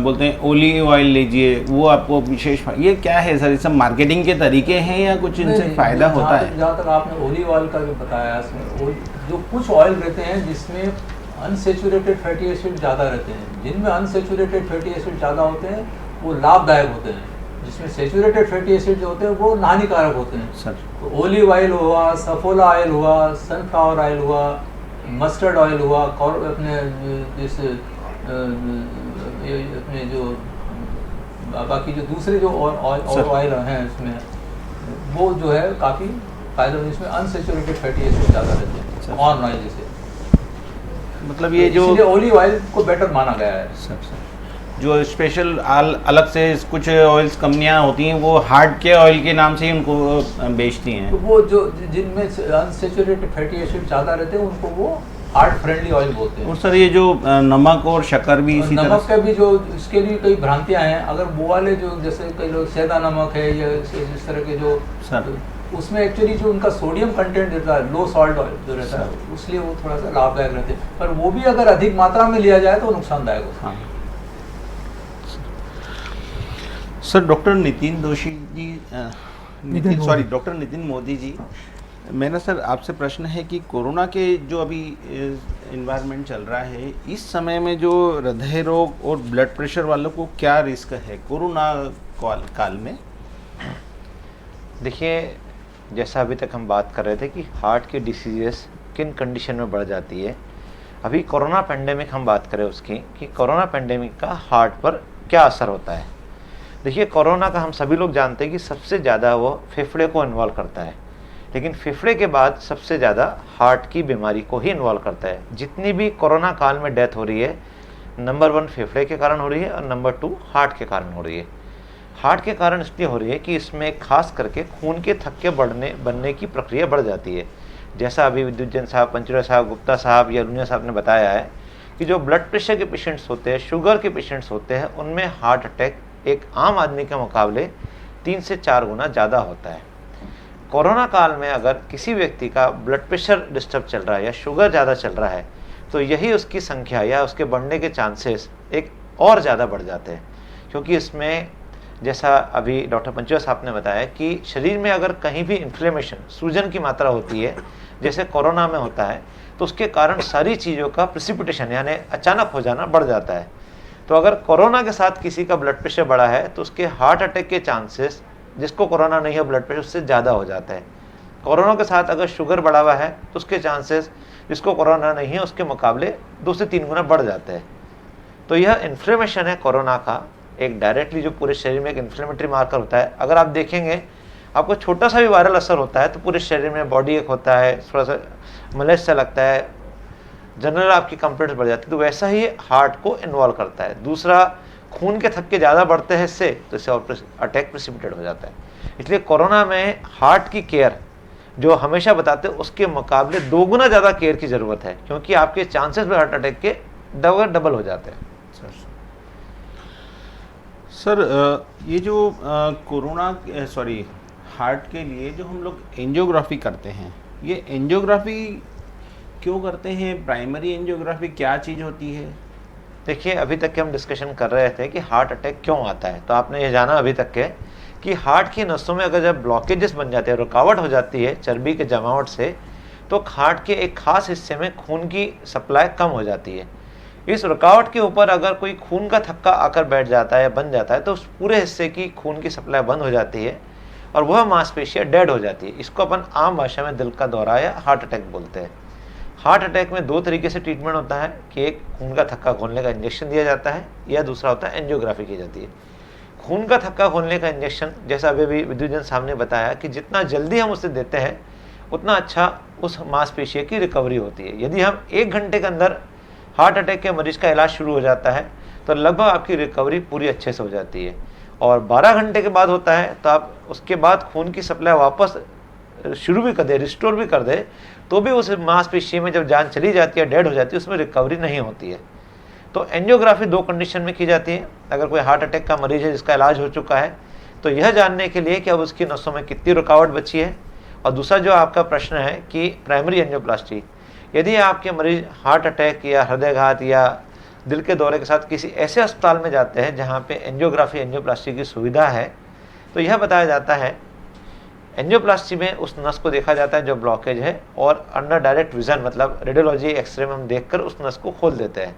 बोलते हैं ओलिव ऑयल लीजिए, वो आपको विशेष। ये क्या है सर? ये सब मार्केटिंग के तरीके हैं या कुछ इनसे फ़ायदा होता है? जहाँ तक आपने ओलिव ऑयल का भी बताया, इसमें जो कुछ ऑयल रहते हैं जिसमें अनसेचुरेटेड फैटी एसिड ज़्यादा रहते हैं, जिनमें अनसेचुरेटेड फैटी एसिड ज़्यादा होते हैं वो लाभदायक होते हैं, जिसमें सेचुरेटेड फैटी एसिड जो होते हैं वो हानिकारक होते हैं। सर तो ओलिव ऑयल हुआ, सफोला ऑयल हुआ, सनफ्लावर ऑयल हुआ, मस्टर्ड ऑयल हुआ, अपने जैसे अपने जो बाकी जो दूसरे जो और ऑयल हैं इसमें, वो जो है काफ़ी फायदा इसमें अनसेचुरेटेड फैटी एसिड ज़्यादा रहते हैं ऑन ऑयल जैसे, मतलब ये जो इसलिए ऑलिव ऑयल को बेटर माना गया है। जो स्पेशल अलग से कुछ ऑयल्स कंपनियां होती हैं वो हार्ट के ऑयल के नाम से ही उनको बेचती हैं। तो वो जो जिनमें अनसेचुरेटेड फैटी एसिड ज़्यादा रहते हैं उनको वो हार्ट फ्रेंडली ऑयल बोलते हैं। और सर ये जो नमक और शक्कर भी इसी तरह नमक का भी जो इसके लिए कई भ्रांतियां हैं, अगर वो वाले जो जैसे कई लोग सैदा नमक है या इस तरह के जो सर उसमें एक्चुअली जो उनका सोडियम कंटेंट रहता है, लो सॉल्ट ऑयल जो रहता है, इसलिए वो थोड़ा सा लाभदायक रहते हैं, पर वो भी अगर अधिक मात्रा में लिया जाए तो नुकसानदायक होता है। हाँ सर, डॉक्टर नितिन दोषी जी डॉक्टर नितिन मोदी जी, मेरा सर आपसे प्रश्न है कि कोरोना के जो अभी इन्वायरमेंट चल रहा है इस समय में जो हृदय रोग और ब्लड प्रेशर वालों को क्या रिस्क है कोरोना काल में? देखिए, जैसा अभी तक हम बात कर रहे थे कि हार्ट की डिसीजेस किन कंडीशन में बढ़ जाती है, अभी कोरोना पेंडेमिक हम बात करें उसकी कि कोरोना पेंडेमिक का हार्ट पर क्या असर होता है। देखिए, कोरोना का हम सभी लोग जानते हैं कि सबसे ज़्यादा वो फेफड़े को इन्वॉल्व करता है, लेकिन फेफड़े के बाद सबसे ज़्यादा हार्ट की बीमारी को ही इन्वॉल्व करता है। जितनी भी कोरोना काल में डेथ हो रही है, नंबर 1 फेफड़े के कारण हो रही है और नंबर 2 हार्ट के कारण हो रही है। हार्ट के कारण इसलिए हो रही है कि इसमें खास करके खून के थक्के बनने की प्रक्रिया बढ़ जाती है। जैसा अभी विद्युत जैन साहब, पंचुरा साहब, गुप्ता साहब या लुनिया साहब ने बताया है कि जो ब्लड प्रेशर के पेशेंट्स होते हैं, शुगर के पेशेंट्स होते हैं, उनमें हार्ट अटैक एक आम आदमी के मुकाबले 3 से 4 गुना ज़्यादा होता है। कोरोना काल में अगर किसी व्यक्ति का ब्लड प्रेशर डिस्टर्ब चल रहा है या शुगर ज़्यादा चल रहा है तो यही उसकी संख्या या उसके बढ़ने के चांसेस एक और ज़्यादा बढ़ जाते हैं, क्योंकि इसमें जैसा अभी डॉक्टर पंचुआ साहब ने बताया कि शरीर में अगर कहीं भी इन्फ्लेमेशन, सूजन की मात्रा होती है जैसे कोरोना में होता है, तो उसके कारण सारी चीज़ों का प्रेसिपिटेशन यानी अचानक हो जाना बढ़ जाता है। तो अगर कोरोना के साथ किसी का ब्लड प्रेशर बढ़ा है तो उसके हार्ट अटैक के चांसेस, जिसको कोरोना नहीं है ब्लड प्रेशर, उससे ज़्यादा हो जाता है। कोरोना के साथ अगर शुगर बढ़ा हुआ है तो उसके चांसेस, जिसको कोरोना नहीं है, उसके मुकाबले 2 से 3 गुना बढ़ जाते हैं। तो यह इन्फ्लेमेशन है कोरोना का, एक डायरेक्टली जो पूरे शरीर में एक इन्फ्लेमेटरी मार्कर होता है। अगर आप देखेंगे, आपको छोटा सा भी वायरल असर होता है तो पूरे शरीर में बॉडी एक होता है, थोड़ा सा मलेज सा लगता है, जनरल आपकी कंप्लेंट्स बढ़ जाती है। तो वैसा ही हार्ट को इन्वॉल्व करता है। दूसरा, खून के थक्के ज़्यादा बढ़ते हैं इससे, तो इससे और अटैक प्रेसिपिटेट हो जाता है। इसलिए कोरोना में हार्ट की केयर जो हमेशा बताते हैं उसके मुकाबले 2 गुना ज़्यादा केयर की ज़रूरत है, क्योंकि आपके चांसेस भी हार्ट अटैक के डबल हो जाते हैं। सर ये जो हार्ट के लिए जो हम लोग एंजियोग्राफी करते हैं, ये एंजियोग्राफी क्यों करते हैं? प्राइमरी एंजियोग्राफी क्या चीज़ होती है? देखिए, अभी तक के हम डिस्कशन कर रहे थे कि हार्ट अटैक क्यों आता है, तो आपने ये जाना अभी तक के कि हार्ट की नसों में अगर जब ब्लॉकेजेस बन जाते हैं, रुकावट हो जाती है चर्बी के जमावट से, तो हार्ट के एक खास हिस्से में खून की सप्लाई कम हो जाती है। इस रुकावट के ऊपर अगर कोई खून का थक्का आकर बैठ जाता है या बन जाता है तो उस पूरे हिस्से की खून की सप्लाई बंद हो जाती है और वह मांसपेशियाँ डेड हो जाती है। इसको अपन आम भाषा में दिल का दौरा या हार्ट अटैक बोलते हैं। हार्ट अटैक में 2 तरीके से ट्रीटमेंट होता है कि एक खून का थक्का खोलने का इंजेक्शन दिया जाता है या दूसरा होता है एंजियोग्राफी की जाती है। खून का थक्का खोलने का इंजेक्शन, जैसा अभी भी विद्युत जैन साहब ने बताया कि जितना जल्दी हम उसे देते हैं उतना अच्छा उस मांसपेशियों की रिकवरी होती है। यदि हम 1 घंटे के अंदर हार्ट अटैक के मरीज का इलाज शुरू हो जाता है तो लगभग आपकी रिकवरी पूरी अच्छे से हो जाती है, और 12 घंटे के बाद होता है तो आप उसके बाद खून की सप्लाई वापस शुरू भी कर दे, रिस्टोर भी कर दे, तो भी उस मांसपेशी में जब जान चली जाती है, डेड हो जाती है, उसमें रिकवरी नहीं होती है। तो एंजियोग्राफी 2 कंडीशन में की जाती है। अगर कोई हार्ट अटैक का मरीज है जिसका इलाज हो चुका है तो यह जानने के लिए कि अब उसकी नसों में कितनी रुकावट बची है, और दूसरा जो आपका प्रश्न है कि प्राइमरी एंजियोप्लास्टी, यदि आपके मरीज हार्ट अटैक या हृदयघात या दिल के दौरे के साथ किसी ऐसे अस्पताल में जाते हैं जहाँ पे एंजियोग्राफी एंजियोप्लास्टी की सुविधा है, तो यह बताया जाता है एंजियोप्लास्टी में उस नस को देखा जाता है जो ब्लॉकेज है, और अंडर डायरेक्ट विजन मतलब रेडियोलॉजी एक्सरे में हम देखकर उस नस को खोल देते हैं।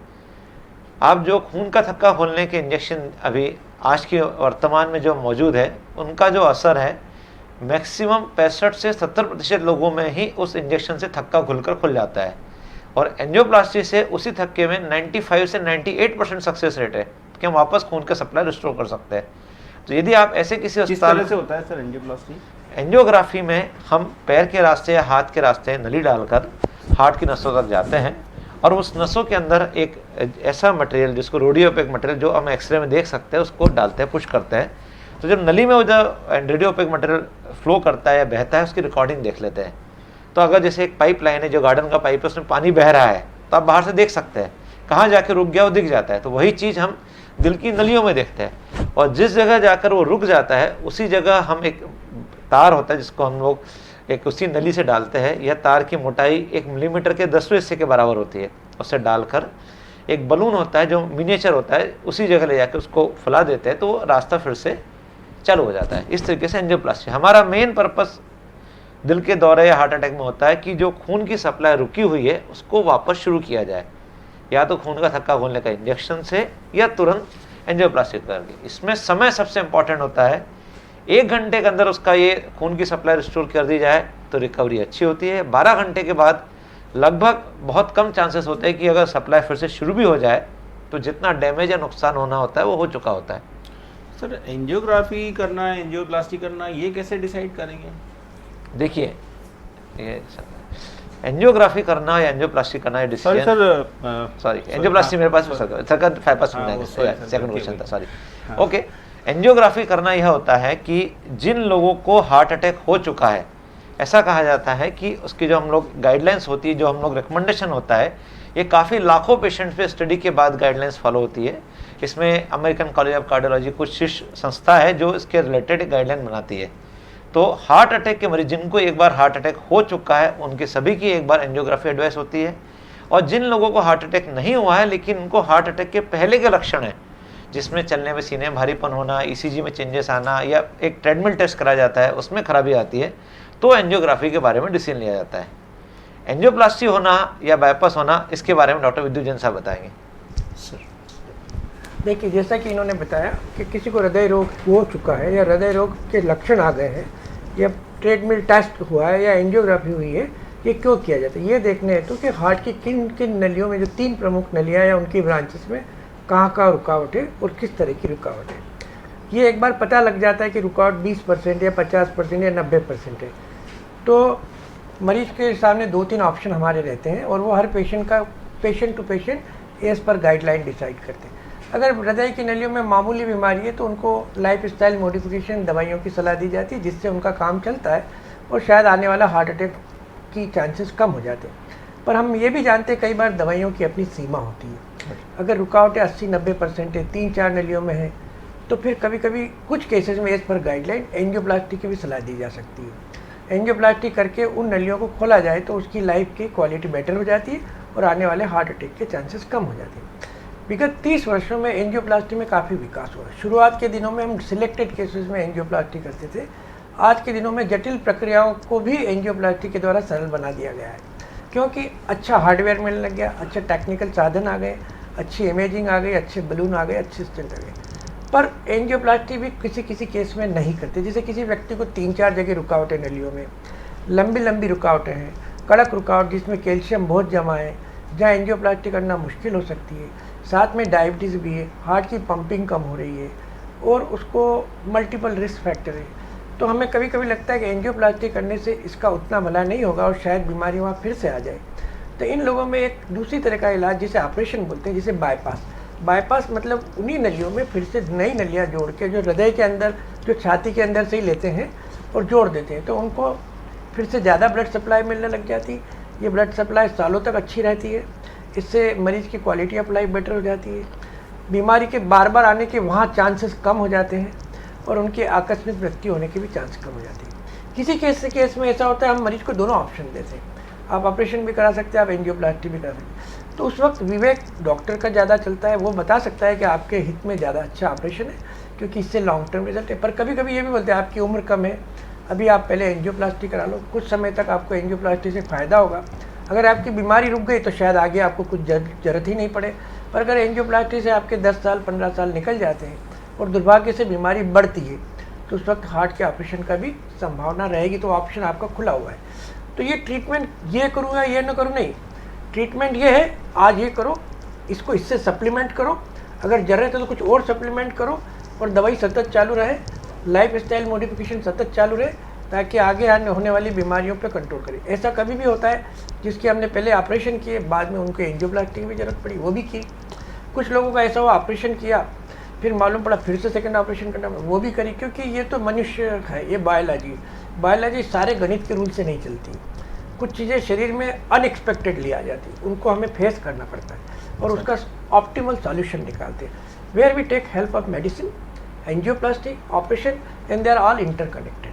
आप जो खून का थक्का खोलने के इंजेक्शन अभी आज के वर्तमान में जो मौजूद है, उनका जो असर है मैक्सिमम 65 से 70% लोगों में ही उस इंजेक्शन से थक्का खुलकर खुल जाता है, और एंजियोप्लास्टी से उसी थक्के में 95 से 98% सक्सेस रेट है कि हम वापस खून का सप्लाई रिस्टोर कर सकते हैं। तो यदि आप ऐसे किसी किस अस्पताल तरह से होता है सर एंजियोप्लास्टी? एंजियोग्राफी में हम पैर के रास्ते या हाथ के रास्ते नली डालकर हार्ट की नसों तक जाते हैं और उस नसों के अंदर एक ऐसा मटेरियल जिसको रेडियोपेक मटेरियल जो हम एक्सरे में देख सकते हैं उसको डालते हैं, पुश करते हैं। तो जब नली में वो जब रेडियोपेक मटेरियल फ्लो करता है या बहता है उसकी रिकॉर्डिंग देख लेते हैं। तो अगर जैसे एक पाइप लाइन है जो गार्डन का पाइप है उसमें पानी बह रहा है तो आप बाहर से देख सकते हैं, कहाँ जाके रुक गया वो दिख जाता है। तो वही चीज़ हम दिल की नलियों में देखते हैं और जिस जगह जाकर वो रुक जाता है उसी जगह हम एक तार होता है जिसको हम लोग एक उसी नली से डालते हैं। यह तार की मोटाई 1 मिलीमीटर के 10वें हिस्से के बराबर होती है। उससे डालकर एक बलून होता है जो मिनिएचर होता है, उसी जगह ले जाकर उसको फुला देते हैं तो वो रास्ता फिर से चालू हो जाता है। इस तरीके से एंजियोप्लास्टी हमारा मेन पर्पस दिल के दौरे या हार्ट अटैक में होता है कि जो खून की सप्लाई रुकी हुई है उसको वापस शुरू किया जाए, या तो खून का थक्का खोलने का इंजेक्शन से या तुरंत एंजियोप्लास्टी करके। इसमें समय सबसे इंपॉर्टेंट होता है। 1 घंटे के अंदर उसका ये खून की सप्लाई रिस्टोर कर दी जाए तो रिकवरी अच्छी होती है। 12 घंटे के बाद लगभग बहुत कम चांसेस होते हैं कि अगर सप्लाई फिर से शुरू भी हो जाए तो जितना डैमेज या नुकसान होना होता है वो हो चुका होता है। सर एंजियोग्राफी करना, एंजियोप्लास्टी करना, ये कैसे डिसाइड करेंगे? देखिए, ये एंजियोग्राफी करना या एंजियोप्लास्टी करना, ये sorry decision sir, sorry angioplasty मेरे पास सेकंड 5% हाँ, में वो sorry, sir, सेकंड ठीक क्वेश्चन है। था, सॉरी। हाँ। ओके, एंजियोग्राफी करना यह होता है कि जिन लोगों को हार्ट अटैक हो चुका है, ऐसा कहा जाता है कि उसकी जो हम लोग गाइडलाइंस होती है, जो हम लोग रिकमेंडेशन होता है, ये काफ़ी लाखों पेशेंट पे स्टडी के बाद गाइडलाइंस फॉलो होती है। इसमें अमेरिकन कॉलेज ऑफ कार्डियोलॉजी कुछ शीर्ष संस्था है जो इसके रिलेटेड गाइडलाइन बनाती है। तो हार्ट अटैक के मरीज जिनको एक बार हार्ट अटैक हो चुका है उनके सभी की एक बार एंजियोग्राफी एडवाइस होती है। और जिन लोगों को हार्ट अटैक नहीं हुआ है लेकिन उनको हार्ट अटैक के पहले के लक्षण हैं, जिसमें चलने में सीने में भारीपन होना, ईसीजी में चेंजेस आना, या एक ट्रेडमिल टेस्ट कराया जाता है उसमें खराबी आती है, तो एंजियोग्राफी के बारे में डिसीजन लिया जाता है। एंजियोप्लास्टी होना या बाईपास होना, इसके बारे में डॉक्टर विद्युत जैन साहब बताएंगे। देखिए, जैसा कि इन्होंने बताया कि किसी को हृदय रोग हो चुका है या हृदय रोग के लक्षण आ गए हैं या ट्रेडमिल टेस्ट हुआ है या एंजियोग्राफी हुई है, ये क्यों किया जाता है? ये देखने हेतु कि हार्ट की किन किन नलियों में, जो 3 प्रमुख नलियाँ या उनकी ब्रांचेस में कहाँ कहाँ रुकावट है और किस तरह की रुकावट है। ये एक बार पता लग जाता है कि रुकावट 20% या 50% या 90% है, तो मरीज के सामने 2-3 ऑप्शन हमारे रहते हैं और वो हर patient to patient as per guideline decide करते हैं। अगर हृदय की नलियों में मामूली बीमारी है तो उनको लाइफ स्टाइल मॉडिफिकेशन दवाइयों की सलाह दी जाती है, जिससे उनका काम चलता है और शायद आने वाला हार्ट अटैक की चांसेस कम हो जाते हैं। पर हम ये भी जानते हैं कई बार दवाइयों की अपनी सीमा होती है। अगर रुकावटें 80-90% है, 3-4 नलियों में है, तो फिर कभी कभी कुछ केसेस में एज पर गाइडलाइन एंजियोप्लास्टी की भी सलाह दी जा सकती है। एंजियोप्लास्टी करके उन नलियों को खोला जाए तो उसकी लाइफ की क्वालिटी बेटर हो जाती है और आने वाले हार्ट अटैक के चांसेस कम हो जाते हैं। विगत 30 वर्षों में एंजियोप्लास्टी में काफ़ी विकास हुआ है। शुरुआत के दिनों में हम सिलेक्टेड केसेस में एंजियोप्लास्टी करते थे। आज के दिनों में जटिल प्रक्रियाओं को भी एंजियोप्लास्टी के द्वारा सरल बना दिया गया है, क्योंकि अच्छा हार्डवेयर मिलने लग गया, अच्छे टेक्निकल साधन आ गए, अच्छी इमेजिंग आ गई, अच्छे बलून आ गए, अच्छे स्टेंट आ गए। पर एंजियोप्लास्टी भी किसी किसी केस में नहीं करते। जैसे किसी व्यक्ति को 3-4 जगह रुकावटें नलियों में, लंबी रुकावटें हैं, कड़क रुकावट जिसमें कैल्शियम बहुत जमा है, जहाँ एंजियोप्लास्टी करना मुश्किल हो सकती है। साथ में डायबिटीज़ भी है, हार्ट की पंपिंग कम हो रही है और उसको मल्टीपल रिस्क फैक्टर है। तो हमें कभी कभी लगता है कि एंजियोप्लास्टी करने से इसका उतना भला नहीं होगा और शायद बीमारी वहाँ फिर से आ जाए। तो इन लोगों में एक दूसरी तरह का इलाज जिसे ऑपरेशन बोलते हैं, जिसे बाईपास मतलब उन्हीं नलियों में फिर से नई नलियाँ जोड़ के, जो हृदय के अंदर, जो छाती के अंदर से ही लेते हैं और जोड़ देते हैं, तो उनको फिर से ज़्यादा ब्लड सप्लाई मिलने लग जाती है। ये ब्लड सप्लाई सालों तक अच्छी रहती है, इससे मरीज की क्वालिटी ऑफ लाइफ बेटर हो जाती है। बीमारी के बार बार आने के वहाँ चांसेस कम हो जाते हैं और उनके आकस्मिक मृत्यु होने के भी चांस कम हो जाते हैं। किसी केस में ऐसा होता है हम मरीज को दोनों ऑप्शन देते हैं, आप ऑपरेशन भी करा सकते हैं, आप एंजियोप्लास्टी भी करा सकते हैं। तो उस वक्त विवेक डॉक्टर का ज़्यादा चलता है, वो बता सकता है कि आपके हित में ज़्यादा अच्छा ऑपरेशन है, क्योंकि इससे लॉन्ग टर्म रिजल्ट है। पर कभी कभी ये भी बोलते हैं आपकी उम्र कम है, अभी आप पहले एंजियोप्लास्टी करा लो, कुछ समय तक आपको एंजियोप्लास्टी से फ़ायदा होगा। अगर आपकी बीमारी रुक गई तो शायद आगे आपको कुछ जरूरत ही नहीं पड़े। पर अगर एंजियोप्लास्टी से आपके 10 साल 15 साल निकल जाते हैं और दुर्भाग्य से बीमारी बढ़ती है, तो उस वक्त हार्ट के ऑपरेशन का भी संभावना रहेगी। तो ऑप्शन आपका खुला हुआ है। तो ये ट्रीटमेंट ये करूँ या ये न करूँ नहीं, ट्रीटमेंट ये है आज ये करो, इसको इससे सप्लीमेंट करो, अगर ज़रूरत है तो कुछ और सप्लीमेंट करो और दवाई सतत चालू रहे, लाइफ स्टाइल मॉडिफिकेशन सतत चालू रहे, ताकि आगे आने होने वाली बीमारियों पे कंट्रोल करें। ऐसा कभी भी होता है जिसकी हमने पहले ऑपरेशन किए, बाद में उनको एंजियोप्लास्टी की भी ज़रूरत पड़ी, वो भी की। कुछ लोगों का ऐसा हुआ ऑपरेशन किया, फिर मालूम पड़ा फिर से सेकंड ऑपरेशन करना पड़ा, वो भी करी, क्योंकि ये तो मनुष्य है, ये बायोलॉजी सारे गणित के रूल से नहीं चलती। कुछ चीज़ें शरीर में अनएक्सपेक्टेडली आ जाती, उनको हमें फेस करना पड़ता है और उसका ऑप्टिमल सॉल्यूशन निकालते हैं। Where we take help of medicine, angioplasty, operation, and they are all interconnected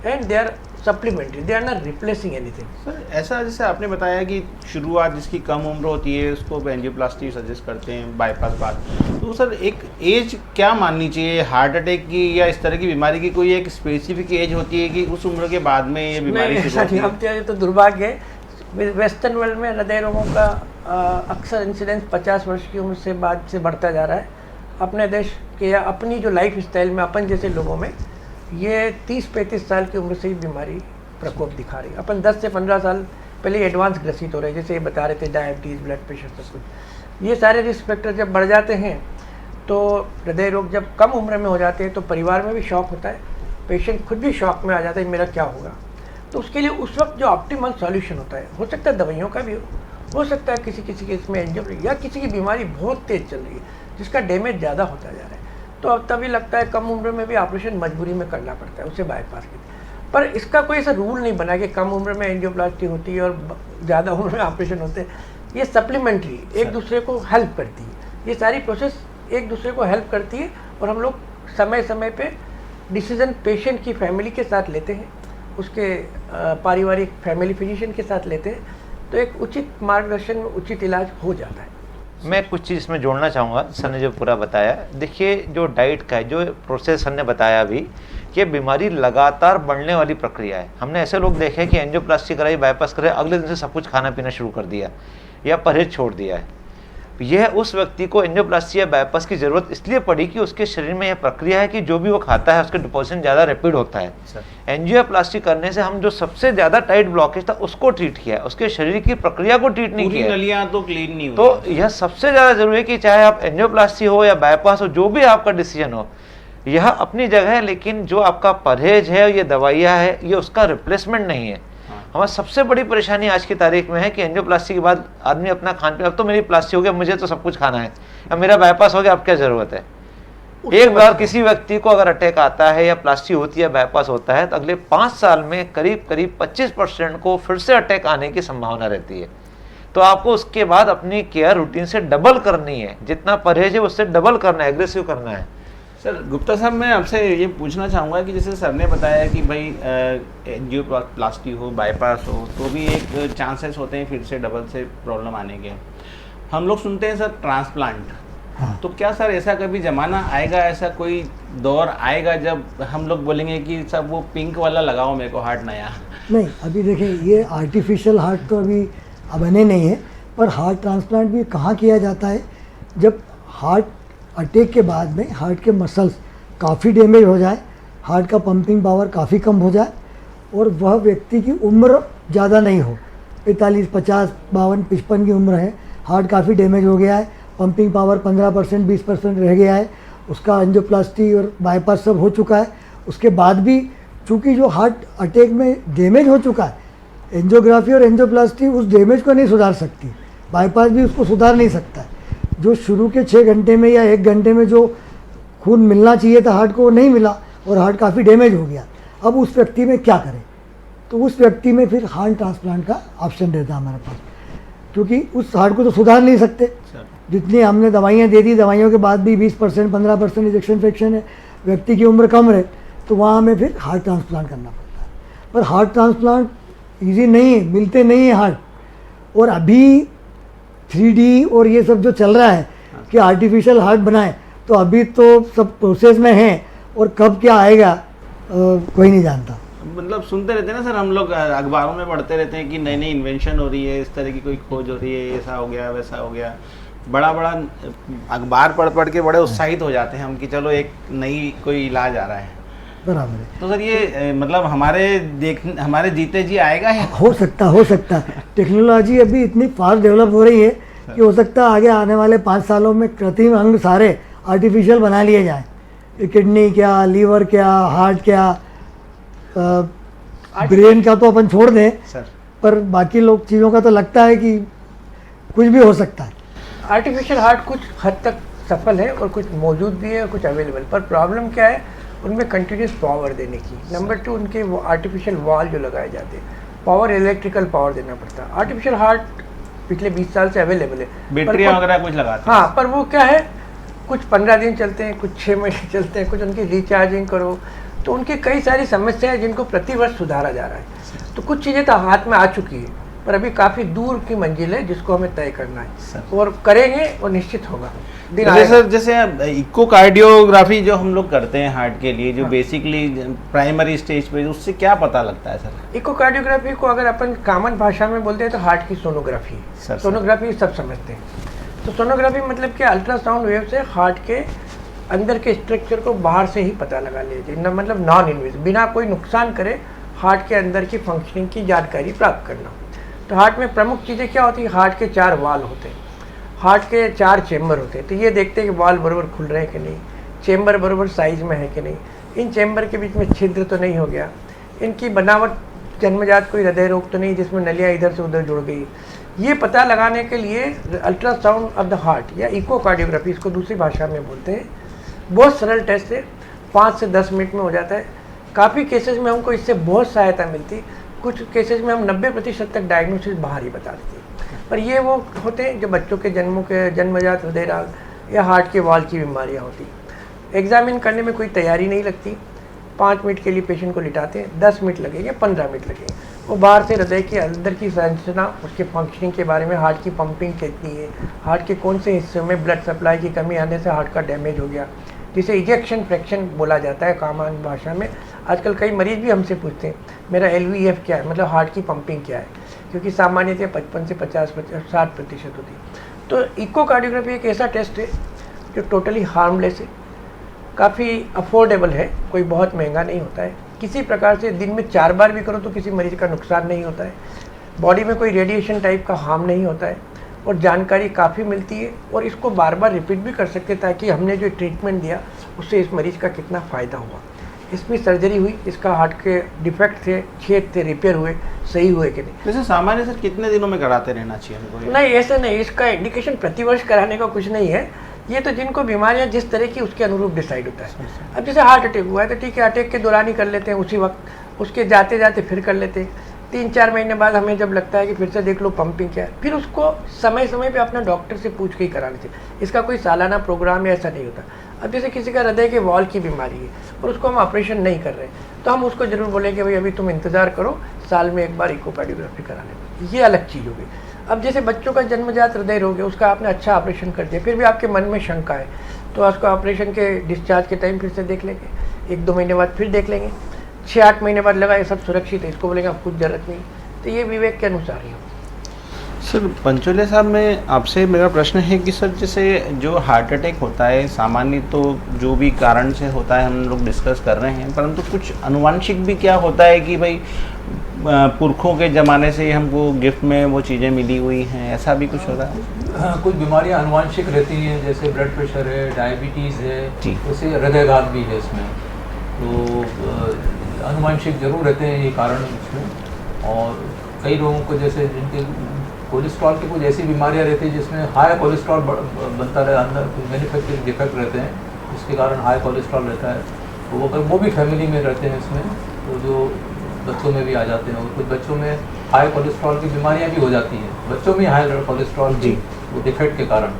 and they are supplementary, they are not replacing anything. Sir ऐसा जैसे आपने बताया कि शुरुआत जिसकी कम उम्र होती है उसको एंजियोप्लास्टी सजेस्ट करते हैं, बाईपास बाद, तो सर एक एज क्या माननी चाहिए हार्ट अटैक की या इस तरह की बीमारी की? कोई एक स्पेसिफिक एज होती है कि उस उम्र के बाद में ये बीमारी शुरू होती है? अब तो दुर्भाग्य है, वेस्टर्न वर्ल्ड में हृदय रोगों का अक्सर इंसिडेंस 50 वर्ष की उम्र से बाद से बढ़ता जा रहा है। अपने देश के या अपनी जो लाइफ स्टाइल में अपन जैसे लोगों में ये 30-35 साल की उम्र से ही बीमारी प्रकोप दिखा रही है। अपन 10 से 15 साल पहले एडवांस ग्रसित हो रहे हैं, जैसे ये बता रहे थे डायबिटीज़, ब्लड प्रेशर, सब कुछ। ये सारे रिस्क फैक्टर जब बढ़ जाते हैं तो हृदय रोग जब कम उम्र में हो जाते हैं तो परिवार में भी शॉक होता है, पेशेंट खुद भी शॉक में आ जाता है मेरा क्या होगा। तो उसके लिए उस वक्त जो ऑप्टिमल सॉल्यूशन होता है, हो सकता है दवाइयों का भी हो सकता है किसी किसी केस में एंजियोप्लास्टी, या किसी की बीमारी बहुत तेज़ चल रही है जिसका डैमेज ज़्यादा होता जा रहा है, तो अब तभी लगता है कम उम्र में भी ऑपरेशन मजबूरी में करना पड़ता है, उसे बाईपास के। पर इसका कोई ऐसा रूल नहीं बना कि कम उम्र में एंजियोप्लास्टी होती है और ज़्यादा उम्र में ऑपरेशन होते हैं। ये सप्लीमेंट्री एक दूसरे को हेल्प करती है, ये सारी प्रोसेस एक दूसरे को हेल्प करती है और हम लोग समय समय पे डिसीजन पेशेंट की फैमिली के साथ लेते हैं, उसके पारिवारिक फैमिली फिजिशियन के साथ लेते हैं, तो एक उचित मार्गदर्शन में उचित इलाज हो जाता है। मैं कुछ चीज़ इसमें जोड़ना चाहूँगा, सर ने जो पूरा बताया। देखिए जो डाइट का है, जो प्रोसेस सर ने बताया अभी, कि बीमारी लगातार बढ़ने वाली प्रक्रिया है। हमने ऐसे लोग देखे कि एंजियोप्लास्टी कराई, बाईपास कराई, अगले दिन से सब कुछ खाना पीना शुरू कर दिया या परहेज छोड़ दिया है। यह उस व्यक्ति को एंजियोप्लास्टी या बाईपास की ज़रूरत इसलिए पड़ी कि उसके शरीर में यह प्रक्रिया है कि जो भी वो खाता है उसके डिपोजिशन ज़्यादा रैपिड होता है। एंजियोप्लास्टी करने से हम जो सबसे ज़्यादा टाइट ब्लॉकेज था उसको ट्रीट किया, उसके शरीर की प्रक्रिया को ट्रीट नहीं किया। नलियाँ तो क्लीन नहीं हुई। तो यह सबसे ज़्यादा जरूरी है कि चाहे आप एंजियोप्लास्टी हो या बाईपास हो, जो भी आपका डिसीजन हो, यह अपनी जगह है, लेकिन जो आपका परहेज है, ये दवाइयाँ है, ये उसका रिप्लेसमेंट नहीं है। हमारी सबसे बड़ी परेशानी आज की तारीख में है कि एंजियोप्लास्टी के बाद आदमी अपना खान पीन, अब तो मेरी प्लास्टी हो गया, मुझे तो सब कुछ खाना है, अब मेरा बाईपास हो गया, अब क्या ज़रूरत है। एक बार किसी व्यक्ति को अगर अटैक आता है या प्लास्टी होती है, बाईपास होता है, तो अगले 5 साल में करीब 25% को फिर से अटैक आने की संभावना रहती है। तो आपको उसके बाद अपनी केयर रूटीन से डबल करनी है, जितना परहेज है उससे डबल करना है, एग्रेसिव करना है। सर गुप्ता साहब, मैं आपसे ये पूछना चाहूँगा कि जैसे सर ने बताया कि भाई एंजियोप्लास्टी हो, बाईपास हो, तो भी एक चांसेस होते हैं फिर से डबल से प्रॉब्लम आने के। हम लोग सुनते हैं सर ट्रांसप्लांट, हाँ। तो क्या सर ऐसा कभी ज़माना आएगा, ऐसा कोई दौर आएगा जब हम लोग बोलेंगे कि सब वो पिंक वाला लगाओ मेरे को हार्ट नया? नहीं, अभी देखिए ये आर्टिफिशियल हार्ट तो अभी बने नहीं है, पर हार्ट ट्रांसप्लांट भी कहाँ किया जाता है, जब हार्ट अटैक के बाद में हार्ट के मसल्स काफ़ी डैमेज हो जाए, हार्ट का पंपिंग पावर काफ़ी कम हो जाए और वह व्यक्ति की उम्र ज़्यादा नहीं हो, 45, 50, 52, 55 की उम्र है, हार्ट काफ़ी डैमेज हो गया है, पंपिंग पावर 15%, 20% रह गया है, उसका एंजियोप्लास्टी और बाईपास सब हो चुका है, उसके बाद भी चूँकि जो हार्ट अटैक में डैमेज हो चुका है, एंजियोग्राफी और एंजियोप्लास्टी उस डैमेज को नहीं सुधार सकती, बाईपास भी उसको सुधार नहीं सकता है। जो शुरू के 6 घंटे में या 1 घंटे में जो खून मिलना चाहिए था हार्ट को, वो नहीं मिला और हार्ट काफ़ी डैमेज हो गया। अब उस व्यक्ति में क्या करें, तो उस व्यक्ति में फिर हार्ट ट्रांसप्लांट का ऑप्शन रहता है हमारे पास, क्योंकि उस हार्ट को तो सुधार नहीं सकते, जितनी हमने दवाइयाँ दे दी, दवाइयों के बाद भी 20%, 15% इजेक्शन फ्रैक्शन है, व्यक्ति की उम्र कम रहे, तो वहाँ हमें फिर हार्ट ट्रांसप्लांट करना पड़ता है। पर हार्ट ट्रांसप्लांट ईजी नहीं है, मिलते नहीं है हार्ट, और अभी 3D और ये सब जो चल रहा है कि आर्टिफिशियल हार्ट बनाए, तो अभी तो सब प्रोसेस में है और कब क्या आएगा कोई नहीं जानता। मतलब सुनते रहते हैं ना सर, हम लोग अखबारों में पढ़ते रहते हैं कि नई नई इन्वेंशन हो रही है, इस तरह की कोई खोज हो रही है, ऐसा हो गया वैसा हो गया, बड़ा अखबार पढ़ के बड़े उत्साहित हो जाते हैं हम कि चलो एक नई कोई इलाज आ रहा है। बराबर है। तो सर ये मतलब हमारे जीते जी आएगा है? हो सकता है। टेक्नोलॉजी अभी इतनी फास्ट डेवलप हो रही है कि हो सकता है आगे आने वाले 5 सालों में कृत्रिम अंग सारे आर्टिफिशियल बना लिए जाएं, किडनी क्या, लीवर क्या, हार्ट क्या, ब्रेन का तो अपन छोड़ दें, सर पर बाकी लोग चीज़ों का तो लगता है कि कुछ भी हो सकता है। आर्टिफिशियल हार्ट कुछ हद तक सफल है और कुछ मौजूद भी है और कुछ अवेलेबल, पर प्रॉब्लम क्या है उनमें कंटिन्यूस पावर देने की। नंबर 2 उनके वो आर्टिफिशियल वॉल जो लगाए जाते हैं, पावर इलेक्ट्रिकल पावर देना पड़ता है। आर्टिफिशियल हार्ट पिछले 20 साल से अवेलेबल है, बैटरी वगैरह कुछ लगाते हैं। हाँ, पर वो क्या है कुछ 15 दिन चलते हैं, कुछ 6 महीने चलते हैं, कुछ उनकी रिचार्जिंग करो तो उनकी कई सारी समस्याएं जिनको प्रतिवर्ष सुधारा जा रहा है। तो कुछ चीज़ें तो हाथ में आ चुकी है, पर अभी काफ़ी दूर की मंजिल है जिसको हमें तय करना है और करेंगे और निश्चित होगा दिन जैसे आएगा। सर जैसे इकोकार्डियोग्राफी जो हम लोग करते हैं हार्ट के लिए, जो बेसिकली प्राइमरी स्टेज पे, उससे क्या पता लगता है सर? इकोकार्डियोग्राफी को अगर अपन कॉमन भाषा में बोलते हैं तो हार्ट की सोनोग्राफी। सर। सोनोग्राफी सब समझते हैं। तो सोनोग्राफी मतलब क्या, अल्ट्रासाउंड वेव से हार्ट के अंदर के स्ट्रक्चर को बाहर से ही पता लगा लीजिए, न मतलब नॉन इन्वेसिव, बिना कोई नुकसान करे हार्ट के अंदर की फंक्शनिंग की जानकारी प्राप्त करना। तो हार्ट में प्रमुख चीज़ें क्या होती है, हार्ट के 4 वाल होते हैं, हार्ट के 4 चेम्बर होते हैं। तो ये देखते हैं कि वाल बराबर खुल रहे हैं कि नहीं, चेम्बर बराबर साइज में है कि नहीं, इन चेम्बर के बीच में छिद्र तो नहीं हो गया, इनकी बनावट जन्मजात कोई हृदय रोग तो नहीं जिसमें नलियाँ इधर से उधर जुड़ गई। ये पता लगाने के लिए अल्ट्रासाउंड ऑफ द हार्ट या इकोकार्डियोग्राफी, इसको दूसरी भाषा में बोलते हैं, बहुत सरल टेस्ट है, 5 से 10 मिनट में हो जाता है। काफ़ी केसेस में हमको इससे बहुत सहायता मिलती, कुछ केसेस में हम 90% तक डायग्नोसिस बाहर ही बता देते हैं। पर ये वो होते हैं जो बच्चों के जन्मजात हृदय रोग या हार्ट के वाल की बीमारियाँ होती। एग्जामिन करने में कोई तैयारी नहीं लगती, 5 मिनट के लिए पेशेंट को लिटाते हैं, 10 मिनट लगेंगे, 15 मिनट लगेंगे। वो बाहर से हृदय के अंदर की संरचना, उसके फंक्शनिंग के बारे में, हार्ट की पंपिंग कितनी है, हार्ट के कौन से हिस्सों में ब्लड सप्लाई की कमी आने से हार्ट का डैमेज हो गया, जिसे इजेक्शन फ्रैक्शन बोला जाता है कॉमन भाषा में। आजकल कई मरीज भी हमसे पूछते हैं मेरा LVEF क्या है, मतलब हार्ट की पंपिंग क्या है, क्योंकि सामान्यतः 55 से 50-60% होती है। तो इकोकार्डियोग्राफी एक ऐसा टेस्ट है जो टोटली हार्मलेस है, काफ़ी अफोर्डेबल है, कोई बहुत महंगा नहीं होता है, किसी प्रकार से दिन में 4 बार भी करो तो किसी मरीज का नुकसान नहीं होता है, बॉडी में कोई रेडिएशन टाइप का हार्म नहीं होता है और जानकारी काफ़ी मिलती है और इसको बार बार रिपीट भी कर सकते हैं ताकि हमने जो ट्रीटमेंट दिया उससे इस मरीज़ का कितना फ़ायदा हुआ, इसमें सर्जरी हुई, इसका हार्ट के डिफेक्ट थे, छेद थे, रिपेयर हुए, सही हुए कि नहीं। वैसे सामान्य सर कितने दिनों में कराते रहना चाहिए हमको? नहीं, ऐसा नहीं, इसका इंडिकेशन प्रतिवर्ष कराने का कुछ नहीं है, ये तो जिनको बीमारियां जिस तरह की उसके अनुरूप डिसाइड होता है। अब जैसे हार्ट अटैक हुआ है तो ठीक है, अटैक के दौरान ही कर लेते हैं उसी वक्त, उसके जाते जाते फिर कर लेते हैं, 3-4 महीने बाद हमें जब लगता है कि फिर से देख लो पंपिंग क्या है, फिर उसको समय समय पे अपना डॉक्टर से पूछ के ही कराना चाहिए। इसका कोई सालाना प्रोग्राम ऐसा नहीं होता। अब जैसे किसी का हृदय के वॉल की बीमारी है और उसको हम ऑपरेशन नहीं कर रहे तो हम उसको जरूर बोलेंगे भाई अभी तुम इंतज़ार करो, साल में 1 बार इकोकार्डियोग्राफी करा लें, ये अलग चीज़ होगी। अब जैसे बच्चों का जन्मजात हृदय रोग है, उसका आपने अच्छा ऑपरेशन कर दिया, फिर भी आपके मन में शंका है तो उसको ऑपरेशन के डिस्चार्ज के टाइम फिर से देख लेंगे, 1-2 महीने बाद फिर देख लेंगे, 6-8 महीने बाद लगा ये सब सुरक्षित है, इसको बोलेंगे अब कुछ ज़रूरत नहीं। तो ये विवेक के अनुसार ही हो। सर पंचोले साहब, मैं आपसे मेरा प्रश्न है कि सर जैसे जो हार्ट अटैक होता है सामान्य तो जो भी कारण से होता है हम लोग डिस्कस कर रहे हैं, परंतु कुछ अनुवांशिक भी क्या होता है कि भाई पुरखों के ज़माने से हमको गिफ्ट में वो चीज़ें मिली हुई हैं, ऐसा भी कुछ होता है? हाँ, कुछ बीमारियां अनुवांशिक रहती हैं, जैसे ब्लड प्रेशर है, डायबिटीज़ है, जी। जैसे हृदयघात भी है इसमें, तो अनुवांशिक जरूर रहते हैं ये कारण इसमें। और कई लोगों को जैसे जिनके कोलेस्ट्रॉल की कुछ ऐसी बीमारियां रहती हैं जिसमें हाई कोलेस्ट्रॉल बनता रहे, अंदर कुछ मैन्युफैक्चरिंग डिफेक्ट रहते हैं जिसके कारण हाई कोलेस्ट्रॉल रहता है, तो वो भी फैमिली में रहते हैं इसमें, तो जो बच्चों में भी आ जाते हैं। और कुछ बच्चों में हाई कोलेस्ट्रॉल की बीमारियां भी हो जाती हैं, बच्चों में हाई कोलेस्ट्रॉल की वो डिफेक्ट के कारण,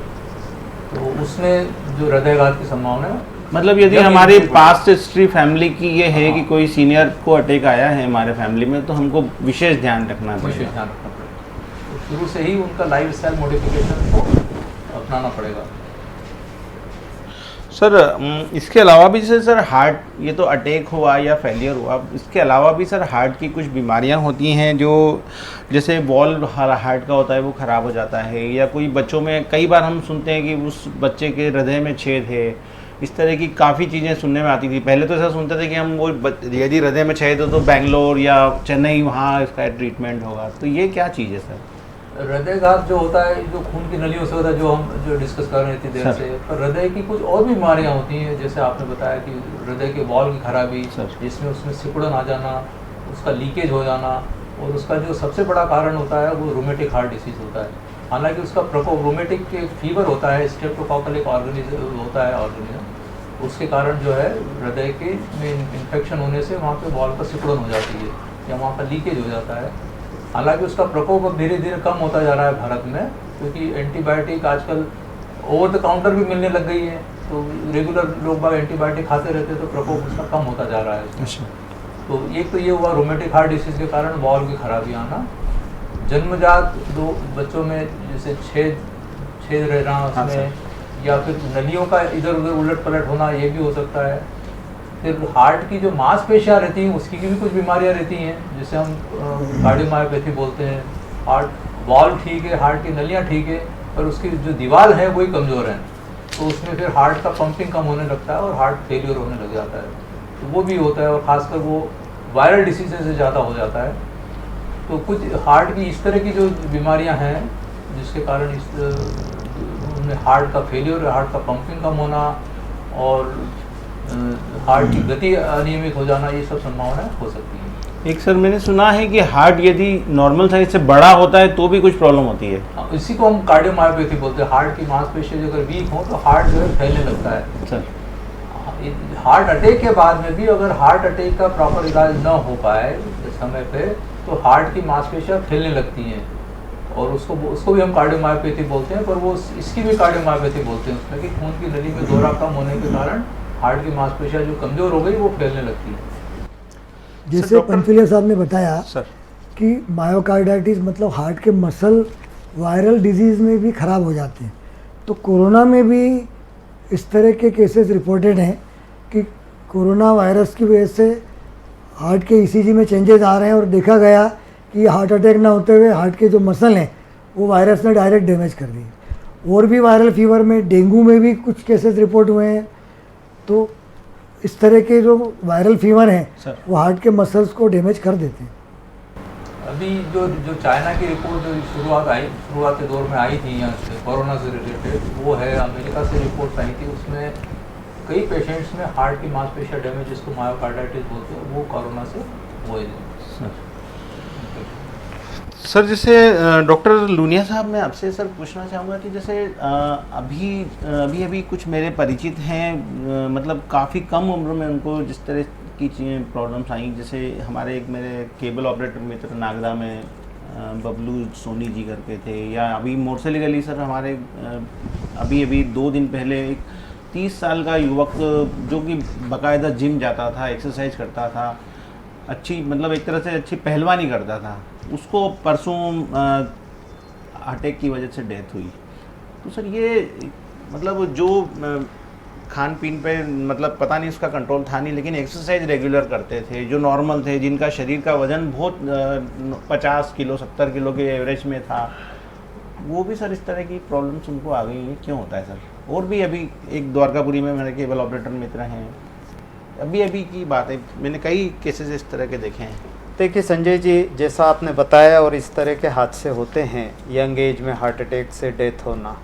तो उसमें जो हृदयघात की संभावना है। मतलब यदि हमारी पास्ट हिस्ट्री फैमिली की ये है कि कोई सीनियर को अटैक आया है हमारे फैमिली में, तो हमको विशेष ध्यान रखना विशेष पड़ेगा। ध्यान रखना पड़ेगा, तो शुरू से ही उनका लाइफस्टाइल मॉडिफिकेशन को अपनाना पड़ेगा। सर इसके अलावा भी जैसे सर हार्ट, ये तो अटैक हुआ या फेलियर हुआ, इसके अलावा भी सर हार्ट की कुछ बीमारियां होती हैं जो जैसे वॉल हार्ट का होता है वो ख़राब हो जाता है, या कोई बच्चों में कई बार हम सुनते हैं कि उस बच्चे के हृदय में छेद है, इस तरह की काफ़ी चीज़ें सुनने में आती थी। पहले तो ऐसा सुनते थे कि हम वो यदि हृदय में छेद हो तो बेंगलोर या चेन्नई वहाँ इसका ट्रीटमेंट होगा, तो ये क्या चीज़ है सर? हृदयघात जो होता है जो खून की नलियों से होता है, जो हम जो डिस्कस कर रहे थे देर से, पर हृदय की कुछ और भी बीमारियां होती हैं, जैसे आपने बताया कि हृदय के वॉल की खराबी, जिसमें उसमें सिकुड़न आ जाना, उसका लीकेज हो जाना, और उसका जो सबसे बड़ा कारण होता है वो रोमेटिक हार्ट डिसीज़ होता है। हालांकि उसका प्रकोप रोमेटिक फीवर होता है, स्ट्रेप्टोकॉकल एक ऑर्गेनिज्म होता है ऑर्गेनिज्म, उसके कारण जो है हृदय के में इन्फेक्शन होने से वहाँ पे वॉल्व पर सिकुड़न हो जाती है या वहाँ पर लीकेज हो जाता है। हालांकि उसका प्रकोप अब धीरे धीरे कम होता जा रहा है भारत में, क्योंकि एंटीबायोटिक आजकल ओवर द काउंटर भी मिलने लग गई है, तो रेगुलर लोग बाग एंटीबायोटिक खाते रहते हैं तो प्रकोप उसका कम होता जा रहा है। अच्छा। तो एक तो ये हुआ रोमेटिक हार्ट डिसीज़ के कारण वॉल्व की खराबी आना। जन्मजात दो बच्चों में जैसे छेद रहना उसमें, या फिर नलियों का इधर उधर उलट पलट होना, ये भी हो सकता है। फिर हार्ट की जो मांसपेशियाँ रहती हैं उसकी भी कुछ बीमारियाँ रहती हैं, जिसे हम कार्डियोमायोपैथी बोलते हैं। हार्ट वॉल्व ठीक है, हार्ट की नलियाँ ठीक है, पर उसकी जो दीवार है वही कमज़ोर है, तो उसमें फिर हार्ट का पंपिंग कम होने लगता है और हार्ट फेलियर होने लग जाता है, तो वो भी होता है। और ख़ासकर वो वायरल डिसीज़ से ज़्यादा हो जाता है। तो कुछ हार्ट की इस तरह की जो बीमारियां हैं जिसके कारण उनमें हार्ट का फेलियर, हार्ट का पंपिंग कम होना और हार्ट की गति अनियमित हो जाना, ये सब संभावनाएं हो सकती हैं। एक सर मैंने सुना है कि हार्ट यदि नॉर्मल साइज से बड़ा होता है तो भी कुछ प्रॉब्लम होती है। इसी को हम कार्डियोमायोपैथी बोलते हैं। हार्ट की मांसपेशियां अगर वीक हो तो हार्ट जो है फैलने लगता है। सर हार्ट अटैक के बाद में भी अगर हार्ट अटैक का प्रॉपर इलाज न हो पाए समय पे तो हार्ट की मांसपेशियां फैलने लगती हैं, और उसको भी हम कार्डियोमायोपैथी बोलते हैं, पर वो इसकी भी कार्डियोमायोपैथी बोलते हैं उसमें कि खून की नली में दौरा कम होने के कारण हार्ट की मांसपेशियां जो कमज़ोर हो गई वो फैलने लगती है। जैसे पंचुलिया साहब ने बताया सर कि मायोकार्डाइटिस मतलब हार्ट के मसल वायरल डिजीज़ में भी ख़राब हो जाते हैं, तो कोरोना में भी इस तरह के केसेस रिपोर्टेड हैं कि कोरोना वायरस की वजह से हार्ट के ईसीजी में चेंजेस आ रहे हैं, और देखा गया कि हार्ट अटैक ना होते हुए हार्ट के जो मसल हैं वो वायरस ने डायरेक्ट डैमेज कर दिए। और भी वायरल फीवर में, डेंगू में भी कुछ केसेस रिपोर्ट हुए हैं। तो इस तरह के जो वायरल फीवर हैं वो हार्ट के मसल्स को डैमेज कर देते हैं। अभी जो चाइना की रिपोर्ट जो शुरुआत के दौर में आई थी यहाँ से कोरोना से रिलेटेड, वो है अमेरिका से रिपोर्ट आई थी। उसमें कई पेशेंट्स में हार्ट की मांसपेशियां डैमेज, जिसको मायोकार्डाइटिस बोलते हैं, वो कोरोना से हुए थे। सर जैसे डॉक्टर लूनिया साहब, मैं आपसे सर पूछना चाहूँगा कि जैसे अभी कुछ मेरे परिचित हैं, मतलब काफ़ी कम उम्र में उनको जिस तरह की चीज़ें प्रॉब्लम्स आई, जैसे हमारे एक मेरे केबल ऑपरेटर मित्र नागदा में बबलू सोनी जी करके थे, या अभी मोरसली गली सर हमारे अभी 2 दिन पहले एक 30 साल का युवक जो कि बाकायदा जिम जाता था, एक्सरसाइज करता था, अच्छी मतलब एक तरह से अच्छी पहलवानी करता था, उसको परसों अटैक की वजह से डेथ हुई। तो सर ये मतलब जो खान पीन पे मतलब पता नहीं उसका कंट्रोल था नहीं, लेकिन एक्सरसाइज रेगुलर करते थे, जो नॉर्मल थे, जिनका शरीर का वजन बहुत 50 किलो 70 किलो के एवरेज में था, वो भी सर इस तरह की प्रॉब्लम्स उनको आ गई हैं। क्यों होता है सर? और भी अभी एक द्वारकापुरी में मेरे केबल ऑपरेटर मित्र हैं, अभी की बात है, मैंने कई केसेस इस तरह के देखे हैं। देखिए संजय जी, जैसा आपने बताया और इस तरह के हादसे होते हैं, यंग एज में हार्ट अटैक से डेथ होना,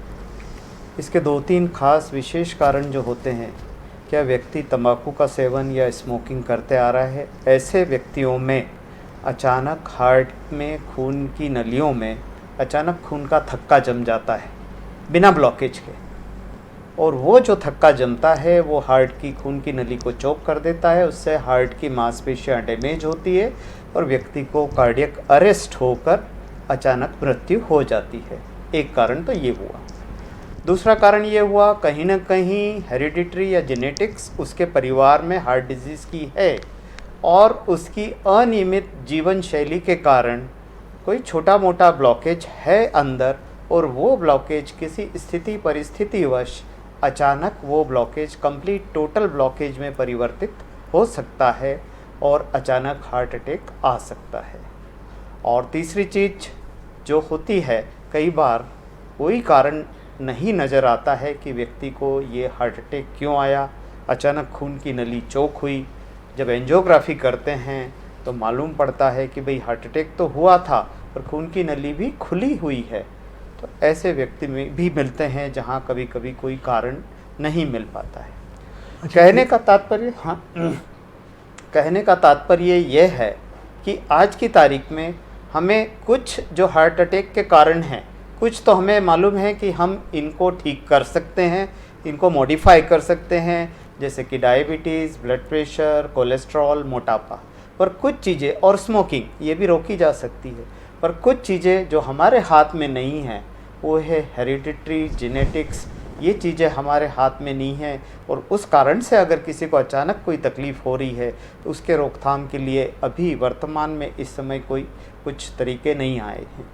इसके 2-3 खास विशेष कारण जो होते हैं। क्या व्यक्ति तंबाकू का सेवन या स्मोकिंग करते आ रहा है, ऐसे व्यक्तियों में अचानक हार्ट में खून की नलियों में अचानक खून का थक्का जम जाता है बिना ब्लॉकेज के, और वो जो थक्का जमता है वो हार्ट की खून की नली को चोक कर देता है, उससे हार्ट की मांसपेशियाँ डैमेज होती है और व्यक्ति को कार्डियक अरेस्ट होकर अचानक मृत्यु हो जाती है। एक कारण तो ये हुआ। दूसरा कारण ये हुआ, कहीं ना कहीं हेरिडिटरी या जेनेटिक्स उसके परिवार में हार्ट डिजीज़ की है, और उसकी अनियमित जीवन शैली के कारण कोई छोटा मोटा ब्लॉकेज है अंदर, और वो ब्लॉकेज किसी स्थिति परिस्थितिवश अचानक वो ब्लॉकेज कंप्लीट टोटल ब्लॉकेज में परिवर्तित हो सकता है और अचानक हार्ट अटैक आ सकता है। और तीसरी चीज़ जो होती है, कई बार कोई कारण नहीं नज़र आता है कि व्यक्ति को ये हार्ट अटैक क्यों आया, अचानक खून की नली चोक हुई। जब एंजियोग्राफी करते हैं तो मालूम पड़ता है कि भाई हार्ट अटैक तो हुआ था पर खून की नली भी खुली हुई है। तो ऐसे व्यक्ति में भी मिलते हैं जहाँ कभी कभी कोई कारण नहीं मिल पाता है। कहने का तात्पर्य ये है कि आज की तारीख में हमें कुछ जो हार्ट अटैक के कारण हैं, कुछ तो हमें मालूम है कि हम इनको ठीक कर सकते हैं, इनको मॉडिफाई कर सकते हैं, जैसे कि डायबिटीज़, ब्लड प्रेशर, कोलेस्ट्रॉल, मोटापा। पर कुछ चीज़ें और स्मोकिंग ये भी रोकी जा सकती है। पर कुछ चीज़ें जो हमारे हाथ में नहीं हैं वो है हेरिडिटरी, जेनेटिक्स। ये चीज़ें हमारे हाथ में नहीं हैं और उस कारण से अगर किसी को अचानक कोई तकलीफ़ हो रही है तो उसके रोकथाम के लिए अभी वर्तमान में इस समय कोई कुछ तरीके नहीं आए हैं।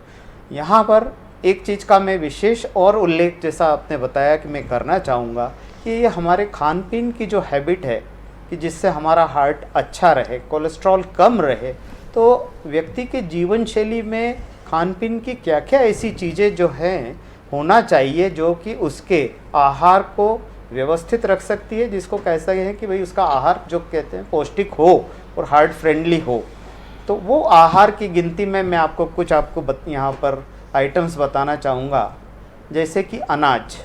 यहाँ पर एक चीज़ का मैं विशेष और उल्लेख, जैसा आपने बताया कि मैं करना चाहूँगा कि ये हमारे खान पीन की जो हैबिट है कि जिससे हमारा हार्ट अच्छा रहे, कोलेस्ट्रॉल कम रहे, तो व्यक्ति के जीवन शैली में खान पीन की क्या क्या ऐसी चीज़ें जो हैं होना चाहिए जो कि उसके आहार को व्यवस्थित रख सकती है, जिसको कह सकते हैं कि भाई उसका आहार जो कहते हैं पौष्टिक हो और हार्ट फ्रेंडली हो। तो वो आहार की गिनती में मैं आपको कुछ यहाँ पर आइटम्स बताना चाहूँगा। जैसे कि अनाज,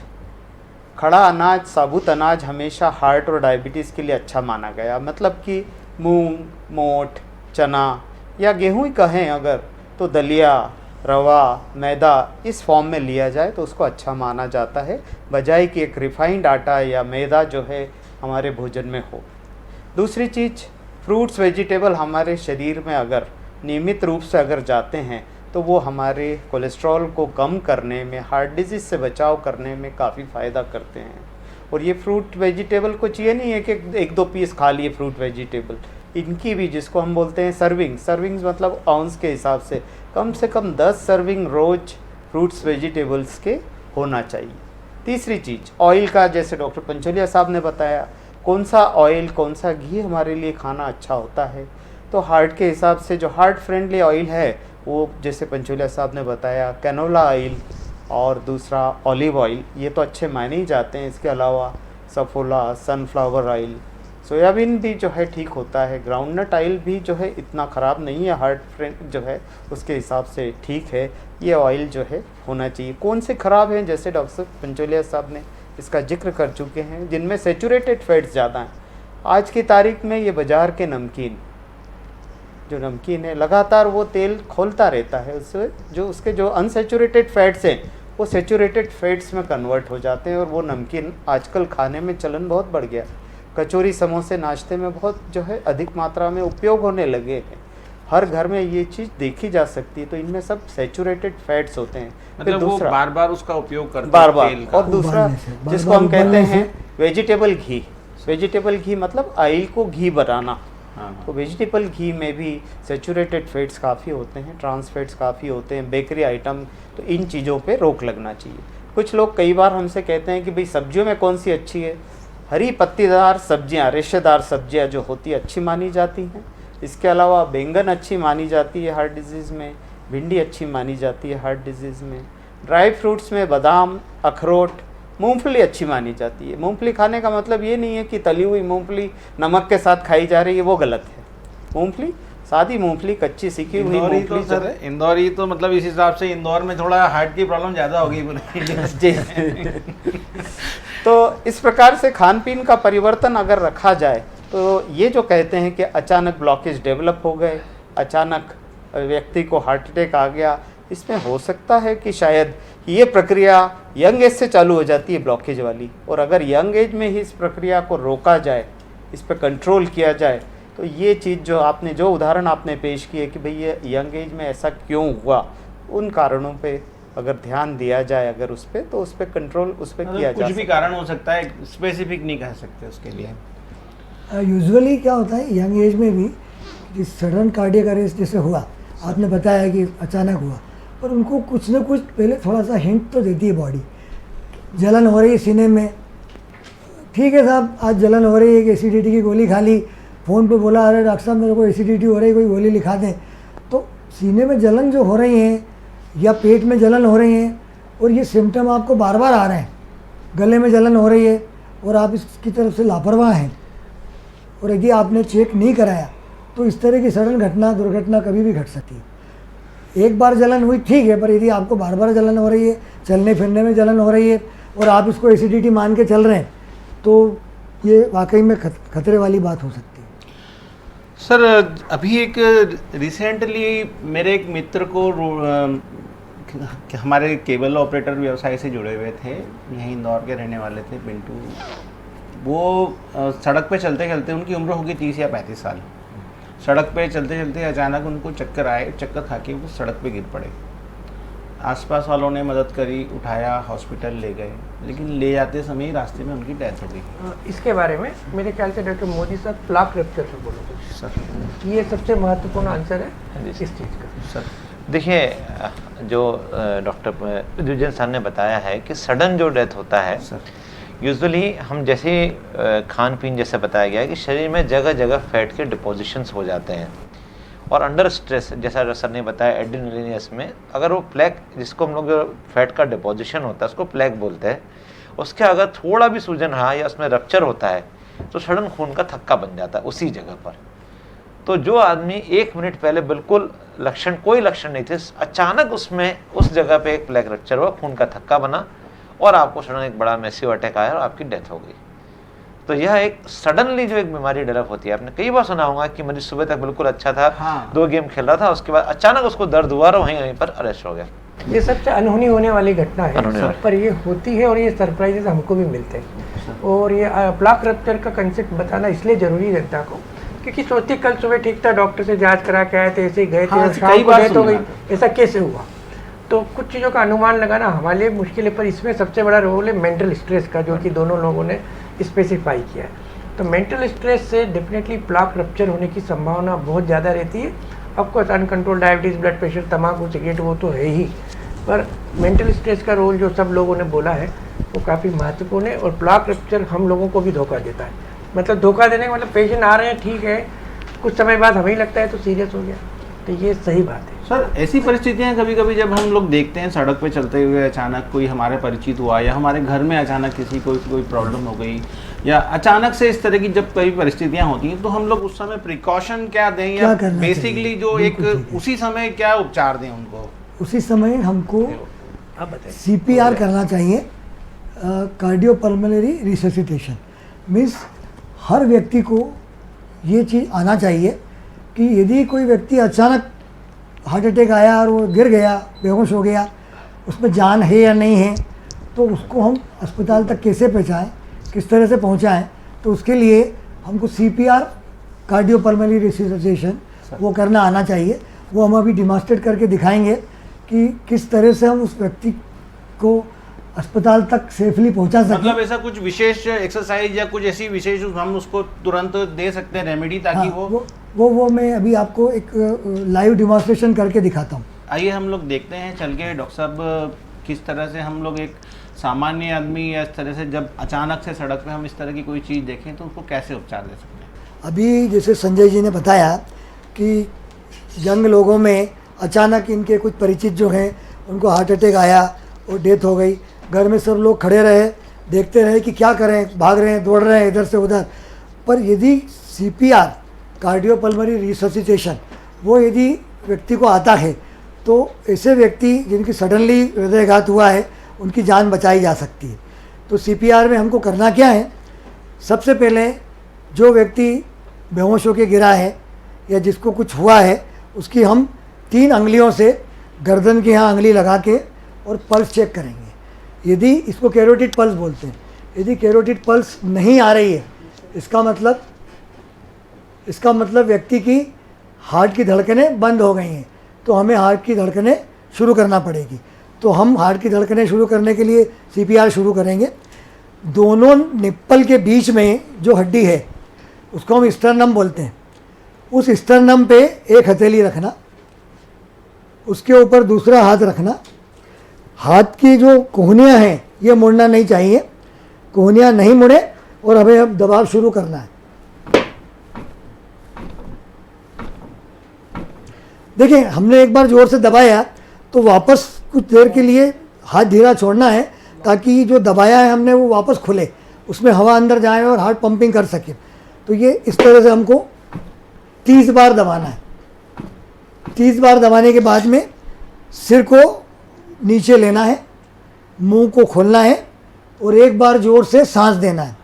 खड़ा अनाज, साबुत अनाज हमेशा हार्ट और डायबिटीज़ के लिए अच्छा माना गया। मतलब कि मूंग, मोठ, चना या गेहूं ही कहें अगर, तो दलिया, रवा, मैदा इस फॉर्म में लिया जाए तो उसको अच्छा माना जाता है, बजाय कि एक रिफाइंड आटा या मैदा जो है हमारे भोजन में हो। दूसरी चीज़, फ्रूट्स, वेजिटेबल हमारे शरीर में अगर नियमित रूप से अगर जाते हैं तो वो हमारे कोलेस्ट्रॉल को कम करने में, हार्ट डिजीज़ से बचाव करने में काफ़ी फ़ायदा करते हैं। और ये फ्रूट वेजिटेबल कुछ ये नहीं है कि एक दो पीस खा लिए फ्रूट वेजिटेबल, इनकी भी, जिसको हम बोलते हैं सर्विंग्स मतलब आउंस के हिसाब से कम 10 सर्विंग रोज़ फ्रूट्स वेजिटेबल्स के होना चाहिए। तीसरी चीज़, ऑयल का, जैसे डॉक्टर पंचोलिया साहब ने बताया कौन सा ऑयल, कौन सा घी हमारे लिए खाना अच्छा होता है, तो हार्ट के हिसाब से जो हार्ट फ्रेंडली ऑयल है वो, जैसे पंचोलिया साहब ने बताया, कैनोला ऑयल और दूसरा ऑलिव ऑयल, ये तो अच्छे माने ही जाते हैं। इसके अलावा सफोला, सनफ्लावर ऑयल, सोयाबीन भी जो है ठीक होता है, ग्राउंडनट ऑयल भी जो है इतना ख़राब नहीं है, हार्ट फ्रेंड जो है उसके हिसाब से ठीक है। ये ऑयल जो है होना चाहिए। कौन से ख़राब हैं, जैसे डॉक्टर पंचोलिया साहब ने इसका जिक्र कर चुके हैं, जिनमें सेचुरेटेड फैट्स ज़्यादा हैं। आज की तारीख में ये बाज़ार के नमकीन, जो नमकीन है लगातार वो तेल खोलता रहता है, उससे जो उसके जो अनसेचुरेटेड फैट्स हैं वो सेचुरेटेड फैट्स में कन्वर्ट हो जाते हैं और वो नमकीन आजकल खाने में चलन बहुत बढ़ गया। कचौरी, समोसे नाश्ते में बहुत जो है अधिक मात्रा में उपयोग होने लगे हैं। हर घर में ये चीज़ देखी जा सकती है। तो इनमें सब सेचुरेटेड फैट्स होते हैं। मतलब वो बार बार उसका उपयोग करते हैं बार तेल का। और दूसरा जिसको हम कहते हैं वेजिटेबल घी, वेजिटेबल घी मतलब ऑयल को घी बनाना। तो वेजिटेबल घी में भी सेचुरेटेड फैट्स काफ़ी होते हैं, ट्रांस फैट्स काफ़ी होते हैं, बेकरी आइटम। तो इन चीज़ों पे रोक लगना चाहिए। कुछ लोग कई बार हमसे कहते हैं कि भाई सब्जियों में कौन सी अच्छी है। हरी पत्तीदार सब्जियां, रेशेदार सब्जियां जो होती है अच्छी मानी जाती हैं। इसके अलावा बैंगन अच्छी मानी जाती है हार्ट डिजीज़ में, भिंडी अच्छी मानी जाती है हार्ट डिजीज़ में। ड्राई फ्रूट्स में बादाम, अखरोट, मूंगफली अच्छी मानी जाती है। मूंगफली खाने का मतलब ये नहीं है कि तली हुई मूंगफली नमक के साथ खाई जा रही है, वो गलत है। मूंगफली, सादी मूंगफली, कच्ची सीखी हुई मूंगफली। सर इंदौरी तो मतलब इस हिसाब से इंदौर में थोड़ा हार्ट की प्रॉब्लम ज़्यादा होगी जी। तो इस प्रकार से खान पीन का परिवर्तन अगर रखा जाए तो ये जो कहते हैं कि अचानक ब्लॉकेज डेवलप हो गए, अचानक व्यक्ति को हार्ट अटैक आ गया, इसमें हो सकता है कि शायद ये प्रक्रिया यंग एज से चालू हो जाती है ब्लॉकेज वाली। और अगर यंग एज में ही इस प्रक्रिया को रोका जाए, इस पर कंट्रोल किया जाए, तो ये चीज़ जो आपने, जो उदाहरण आपने पेश किए कि भाई ये यंग एज में ऐसा क्यों हुआ, उन कारणों पे अगर ध्यान दिया जाए अगर उस पर, तो उस पर कंट्रोल उस पर किया जा कुछ भी कारण हो सकता है, स्पेसिफिक नहीं कह सकते उसके लिए। यूजुअली क्या होता है यंग एज में भी, जिस सडन कार्डियक अरेस्ट जैसे हुआ, आपने बताया कि अचानक हुआ, पर उनको कुछ ना कुछ पहले थोड़ा सा हिंट तो देती है बॉडी। जलन हो रही है सीने में, ठीक है साहब आज जलन हो रही है, एक एसिडिटी की गोली खा ली, फ़ोन पे बोला अरे डॉक्टर साहब मेरे को एसिडिटी हो रही है, कोई गोली लिखा दें। तो सीने में जलन जो हो रही हैं या पेट में जलन हो रही हैं और ये सिम्टम आपको बार बार आ रहे हैं, गले में जलन हो रही है और आप इसकी तरफ से लापरवाह हैं, और यदि आपने चेक नहीं कराया तो इस तरह की सडन घटना, दुर्घटना कभी भी घट सकती है। एक बार जलन हुई ठीक है, पर यदि आपको बार बार जलन हो रही है, चलने फिरने में जलन हो रही है और आप इसको एसिडिटी मान के चल रहे हैं, तो ये वाकई में खतरे वाली बात हो सकती है। सर अभी एक रिसेंटली मेरे एक मित्र को हमारे केबल ऑपरेटर व्यवसाय से जुड़े हुए थे, यहीं इंदौर के रहने वाले थे पिंटू। वो सड़क पे चलते चलते, उनकी उम्र होगी 30 या 35 साल, सड़क पे चलते चलते अचानक उनको चक्कर आए, चक्कर खा के वो सड़क पे गिर पड़े। आसपास वालों ने मदद करी, उठाया, हॉस्पिटल ले गए, लेकिन ले जाते समय ही रास्ते में उनकी डेथ हो गई। इसके बारे में मेरे ख्याल से डॉक्टर मोदी साहब प्लाक रप्चर से बोलोगे सर। ये सबसे महत्वपूर्ण आंसर है इस चीज़ का। सर देखिए, जो डॉक्टर द्विजन सर ने बताया है कि सडन जो डेथ होता है, सर यूजुअली हम जैसे खान पीन जैसे बताया गया है कि शरीर में जगह जगह फैट के डिपोजिशंस हो जाते हैं, और अंडर स्ट्रेस जैसा सर ने बताया एड्रेनलिन में अगर वो प्लेक, जिसको हम लोग फैट का डिपोजिशन होता है उसको प्लेक बोलते हैं, उसके अगर थोड़ा भी सूजन रहा या उसमें रप्चर होता है तो सडन खून का थक्का बन जाता है उसी जगह पर। तो जो आदमी 1 मिनट पहले बिल्कुल लक्षण, कोई लक्षण नहीं थे, अचानक उसमें उस जगह पे एक प्लेक रप्चर हुआ, खून का थक्का बना और आपको सडन एक बड़ा मैसिव अटैक आया और आपकी डेथ हो गई। तो यह एक सडनली जो एक बीमारी डेवलप होती है, आपने कई बार सुना होगा कि मरीज सुबह तक बिल्कुल अच्छा था, हाँ। 2 गेम खेल रहा था, उसके बाद अचानक उसको दर्द हुआ और वहीं पर अरेस्ट हो गया। ये सबसे अनहोनी होने वाली घटना अनहोनी है, वाली। पर ये होती है और ये सरप्राइजेस हमको भी मिलते हैं। और ये प्लाक रप्चर का कंसेप्ट बताना इसलिए जरूरी है जनता को, क्योंकि सोचते कल सुबह ठीक था, डॉक्टर से जांच करा के आए थे, ऐसे ही गए थे, हाँ, शाम कई को बार डेथ हो गई, सुना ऐसा कैसे हुआ? तो कुछ चीज़ों का अनुमान लगाना हमारे लिए मुश्किल है, पर इसमें सबसे बड़ा रोल है मेंटल स्ट्रेस का, जो कि दोनों लोगों ने स्पेसिफाई किया है। तो मेंटल स्ट्रेस से डेफिनेटली प्लाक रप्चर होने की संभावना बहुत ज़्यादा रहती है। Of course uncontrol diabetes, blood pressure, तम्बाकू, सिगरेट वो तो है ही, पर मेंटल स्ट्रेस का रोल जो सब लोगों ने बोला है वो काफ़ी महत्वपूर्ण है। और प्लाक रप्चर हम लोगों को भी धोखा देता है, मतलब धोखा देने का मतलब पेशेंट आ रहे हैं ठीक है, कुछ समय बाद हमें लगता है तो सीरियस हो गया, तो ये सही बात है। सर ऐसी परिस्थितियां कभी कभी जब हम लोग देखते हैं सड़क पे चलते हुए अचानक कोई हमारे परिचित हुआ, या हमारे घर में अचानक किसी को कोई प्रॉब्लम हो गई, या अचानक से इस तरह की जब कई परिस्थितियां होती हैं, तो हम लोग उस समय प्रिकॉशन क्या दें, या बेसिकली जो एक उसी समय क्या उपचार दें उनको? उसी समय हमको आप बताइए। CPR करना चाहिए, कार्डियोपल्मोनरी रिससिटेशन। मीन्स हर व्यक्ति को ये चीज़ आना चाहिए कि यदि कोई व्यक्ति अचानक हार्ट अटैक आया और वो गिर गया, बेहोश हो गया, उसमें जान है या नहीं है, तो उसको हम अस्पताल तक कैसे पहुँचाएँ, किस तरह से पहुँचाएँ? तो उसके लिए हमको CPR, कार्डियोपल्मोनरी रिससिटेशन, वो करना आना चाहिए। वो हम अभी डिमॉन्स्ट्रेट करके दिखाएंगे कि किस तरह से हम उस व्यक्ति को अस्पताल तक सेफली पहुंचा सकें। मतलब ऐसा कुछ विशेष एक्सरसाइज या कुछ ऐसी विशेष हम उसको तुरंत दे सकते हैं रेमेडी, ताकि हाँ, वो मैं अभी आपको एक लाइव डिमॉन्स्ट्रेशन करके दिखाता हूँ। आइए हम लोग देखते हैं चल के डॉक्टर साहब, किस तरह से हम लोग एक सामान्य आदमी या इस तरह से जब अचानक से सड़क पे हम इस तरह की कोई चीज़ देखें तो उसको कैसे उपचार दे सकते हैं। अभी जैसे संजय जी ने बताया कि यंग लोगों में अचानक इनके कुछ परिचित जो हैं उनको हार्ट अटैक आया और डेथ हो गई। घर में सब लोग खड़े रहे, देखते रहे कि क्या करें, भाग रहे हैं, दौड़ रहे हैं इधर से उधर। पर यदि CPR, कार्डियोपल्मोनरी रिससिटेशन, वो यदि व्यक्ति को आता है तो ऐसे व्यक्ति जिनकी सडनली हृदयघात हुआ है उनकी जान बचाई जा सकती है। तो CPR में हमको करना क्या है, सबसे पहले जो व्यक्ति बेहोश होकर गिरा है या जिसको कुछ हुआ है उसकी हम 3 अंगुलियों से गर्दन के यहाँ अंगुली लगा के और पल्स चेक करेंगे। यदि इसको कैरोटिड पल्स बोलते हैं, यदि कैरोटिड पल्स नहीं आ रही है, इसका मतलब व्यक्ति की हार्ट की धड़कनें बंद हो गई हैं, तो हमें हार्ट की धड़कनें शुरू करना पड़ेगी। तो हम हार्ट की धड़कनें शुरू करने के लिए CPR शुरू करेंगे। दोनों निप्पल के बीच में जो हड्डी है उसको हम स्टर्नम बोलते हैं। उस स्टर्नम पे एक हथेली रखना, उसके ऊपर दूसरा हाथ रखना। हाथ की जो कोहनियाँ हैं ये मुड़ना नहीं चाहिए, कोहनियाँ नहीं मुड़े और हमें अब दबाव शुरू करना है। देखिए, हमने एक बार जोर से दबाया तो वापस कुछ देर के लिए हाथ धीरा छोड़ना है, ताकि जो दबाया है हमने वो वापस खुले, उसमें हवा अंदर जाए और हार्ट पंपिंग कर सके। तो ये इस तरह से हमको 30 बार दबाना है। 30 बार दबाने के बाद में सिर को नीचे लेना है, मुंह को खोलना है और एक बार जोर से सांस देना है।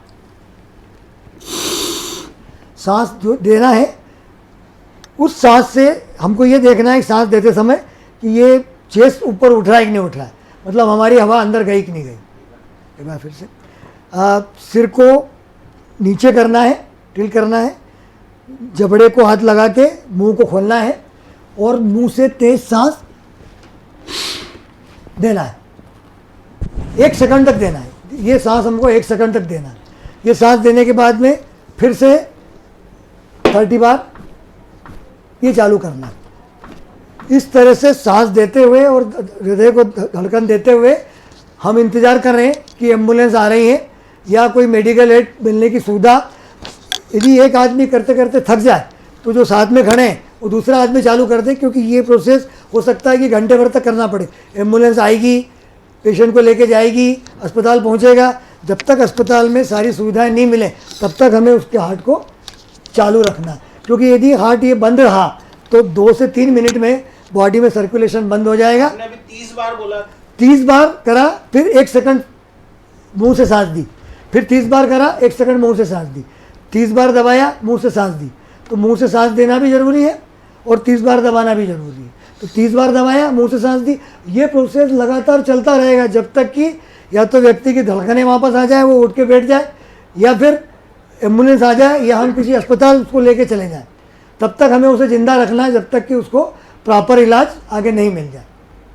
सांस जो देना है उस सांस से हमको ये देखना है सांस देते समय कि ये चेस्ट ऊपर उठ रहा है कि नहीं उठ रहा है, मतलब हमारी हवा अंदर गई कि नहीं गई। एक बार फिर से सिर को नीचे करना है, टिल करना है, जबड़े को हाथ लगा के मुंह को खोलना है और मुंह से तेज सांस देना है, 1 सेकंड तक देना है। ये सांस हमको 1 सेकंड तक देना है। ये सांस देने के बाद में फिर से 30 बार ये चालू करना है। इस तरह से सांस देते हुए और हृदय को धड़कन देते हुए हम इंतज़ार कर रहे हैं कि एम्बुलेंस आ रही है या कोई मेडिकल एड मिलने की सुविधा। यदि एक आदमी करते करते थक जाए तो जो साथ में खड़े हैं वो दूसरा आदमी चालू कर दे, क्योंकि ये प्रोसेस हो सकता है कि घंटे भर तक करना पड़े। एम्बुलेंस आएगी, पेशेंट को लेके जाएगी, अस्पताल पहुंचेगा। जब तक अस्पताल में सारी सुविधाएं नहीं मिले तब तक हमें उसके हार्ट को चालू रखना है, क्योंकि यदि हार्ट ये बंद रहा तो 2 से 3 मिनट में बॉडी में सर्कुलेशन बंद हो जाएगा। आपने अभी 30 बार बोला, 30 बार करा, फिर 1 सेकंड मुंह से सांस दी, फिर 30 बार करा, 1 सेकंड मुंह से सांस दी, 30 बार दबाया, मुंह से सांस दी। तो मुंह से सांस देना भी ज़रूरी है और 30 बार दबाना भी ज़रूरी है। तो 30 बार दबाया, मुंह से सांस दी। ये प्रोसेस लगातार चलता रहेगा जब तक कि या तो व्यक्ति की धड़कनें वापस आ जाए, वो उठ के बैठ जाए, या फिर एम्बुलेंस आ जाए, या हम किसी अस्पताल उसको लेके चले जाएं। तब तक हमें उसे ज़िंदा रखना है जब तक कि उसको प्रॉपर इलाज आगे नहीं मिल जाए।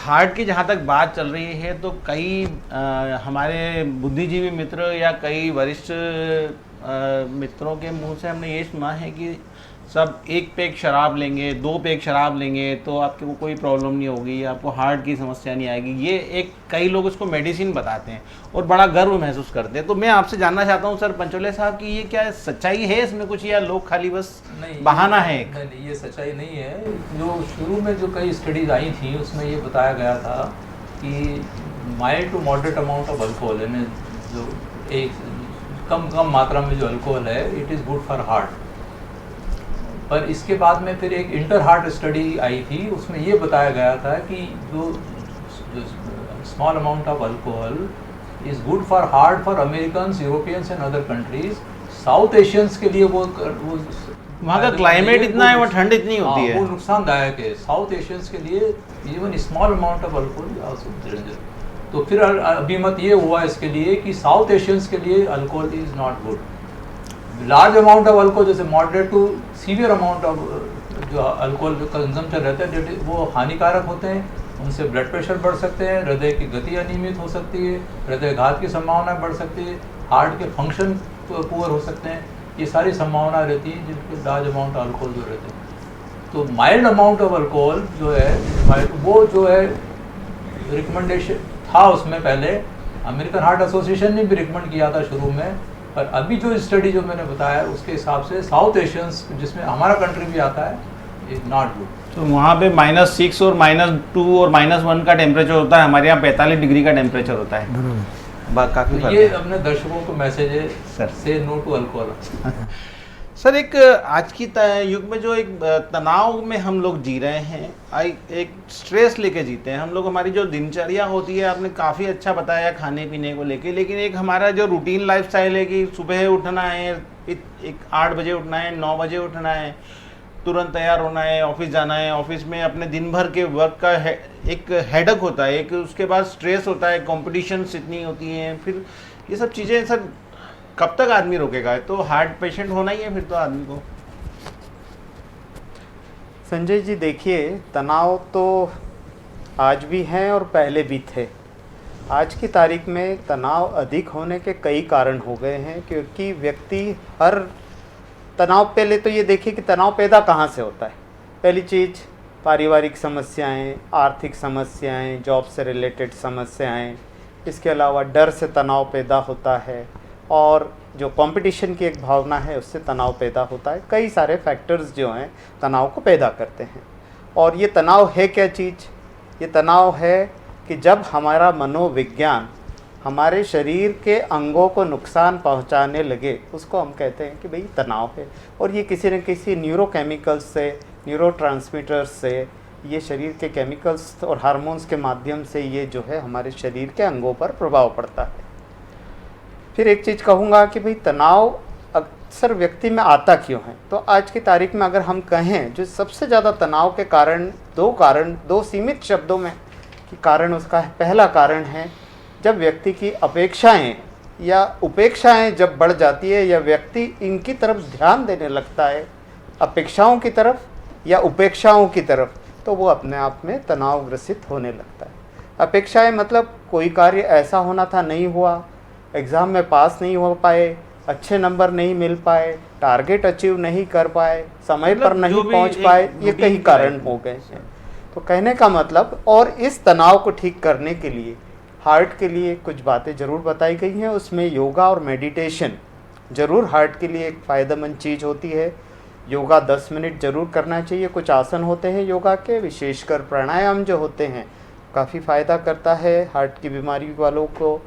हार्ट की जहाँ तक बात चल रही है तो कई हमारे बुद्धिजीवी मित्र या कई वरिष्ठ मित्रों के मुंह से हमने ये सुना है कि सब 1 पैक शराब लेंगे, 2 पैक शराब लेंगे तो आपको कोई प्रॉब्लम नहीं होगी, आपको हार्ट की समस्या नहीं आएगी। ये एक कई लोग इसको मेडिसिन बताते हैं और बड़ा गर्व महसूस करते हैं। तो मैं आपसे जानना चाहता हूँ सर पंचोले साहब कि ये क्या सच्चाई है इसमें कुछ, या लोग खाली बस बहाना है? नहीं, ये सच्चाई नहीं है। जो शुरू में जो कई स्टडीज आई थी उसमें ये बताया गया था कि mild to moderate amount of alcohol, यानी जो एक कम मात्रा में जो अल्कोहल है, it is good for heart. पर इसके बाद में फिर एक इंटर हार्ट स्टडी आई थी, उसमें ये बताया गया था कि जो small amount of alcohol is good for heart for American, Europeans and other countries. South Asians के लिए वो वहाँ का क्लाइमेट इतना है, वो ठंड इतनी होती है, वो नुकसानदायक है। साउथ एशियंस के लिए even small amount of alcohol also danger. तो फिर अभिमत ये हुआ इसके लिए कि साउथ एशियंस के लिए alcohol is not good. Large amount of alcohol, जैसे moderate to severe amount of जो अल्कोहल कंजम्पशन रहता है, वो हानिकारक होते हैं। उनसे ब्लड प्रेशर बढ़ सकते हैं, हृदय की गति अनियमित हो सकती है, हृदयघात की संभावना बढ़ सकती है, हार्ट के फंक्शन पुअर हो सकते हैं। ये सारी संभावना रहती है जिनके लार्ज अमाउंट अल्कोहल जो रहते हैं। तो माइल्ड अमाउंट ऑफ अल्कोहल जो है, वो जो है रिकमेंडेशन था उसमें पहले, अमेरिकन हार्ट एसोसिएशन ने भी रिकमेंड किया था शुरू में। पर अभी जो स्टडी जो मैंने बताया उसके हिसाब से साउथ एशियंस, जिसमें हमारा कंट्री भी आता है, इज नॉट गुड। तो वहाँ पे -6 और -2 और -1 का टेम्परेचर होता है, हमारे यहाँ 45 डिग्री का टेम्परेचर होता है। काफ़ी तो ये अपने दर्शकों को मैसेज है सर, से नो टू अल्कोहल। सर एक आज की युग में जो एक तनाव में हम लोग जी रहे हैं, एक स्ट्रेस लेके जीते हैं हम लोग। हमारी जो दिनचर्या होती है, आपने काफ़ी अच्छा बताया खाने पीने को लेके, लेकिन एक हमारा जो रूटीन लाइफस्टाइल है कि सुबह उठना है, एक 8 बजे उठना है, 9 बजे उठना है, तुरंत तैयार होना है, ऑफिस जाना है, ऑफिस में अपने दिन भर के वर्क का एक हेडक होता है, एक उसके बाद स्ट्रेस होता है, कॉम्पिटिशन्स इतनी होती हैं, फिर ये सब चीज़ें सर कब तक आदमी रोकेगा? तो हार्ट पेशेंट होना ही है फिर तो आदमी को। संजय जी देखिए, तनाव तो आज भी हैं और पहले भी थे। आज की तारीख में तनाव अधिक होने के कई कारण हो गए हैं, क्योंकि व्यक्ति हर तनाव, पहले तो ये देखिए कि तनाव पैदा कहाँ से होता है। पहली चीज़ पारिवारिक समस्याएं, आर्थिक समस्याएं, जॉब से रिलेटेड समस्याएं, इसके अलावा डर से तनाव पैदा होता है, और जो कंपटीशन की एक भावना है उससे तनाव पैदा होता है। कई सारे फैक्टर्स जो हैं तनाव को पैदा करते हैं। और ये तनाव है क्या चीज़? ये तनाव है कि जब हमारा मनोविज्ञान हमारे शरीर के अंगों को नुकसान पहुंचाने लगे, उसको हम कहते हैं कि भाई तनाव है। और ये किसी न किसी न्यूरोकेमिकल्स से, न्यूरोट्रांसमीटर्स से, ये शरीर के केमिकल्स और हार्मोन्स के माध्यम से ये जो है हमारे शरीर के अंगों पर प्रभाव पड़ता है। फिर एक चीज़ कहूँगा कि भाई तनाव सर व्यक्ति में आता क्यों है? तो आज की तारीख में अगर हम कहें जो सबसे ज़्यादा तनाव के कारण, दो सीमित शब्दों में कि कारण, उसका पहला कारण है जब व्यक्ति की अपेक्षाएं या उपेक्षाएं जब बढ़ जाती है या व्यक्ति इनकी तरफ ध्यान देने लगता है, अपेक्षाओं की तरफ या उपेक्षाओं की तरफ, तो वो अपने आप में तनावग्रसित होने लगता है। अपेक्षाएं मतलब कोई कार्य ऐसा होना था, नहीं हुआ, एग्ज़ाम में पास नहीं हो पाए, अच्छे नंबर नहीं मिल पाए, टारगेट अचीव नहीं कर पाए, समय पर नहीं पहुंच पाए, ये कई कारण हो गए हैं। तो कहने का मतलब, और इस तनाव को ठीक करने के लिए हार्ट के लिए कुछ बातें ज़रूर बताई गई हैं। उसमें योगा और मेडिटेशन ज़रूर हार्ट के लिए एक फ़ायदेमंद चीज़ होती है। योगा 10 मिनट ज़रूर करना चाहिए। कुछ आसन होते हैं योगा के, विशेषकर प्राणायाम जो होते हैं काफ़ी फ़ायदा करता है हार्ट की बीमारी वालों को।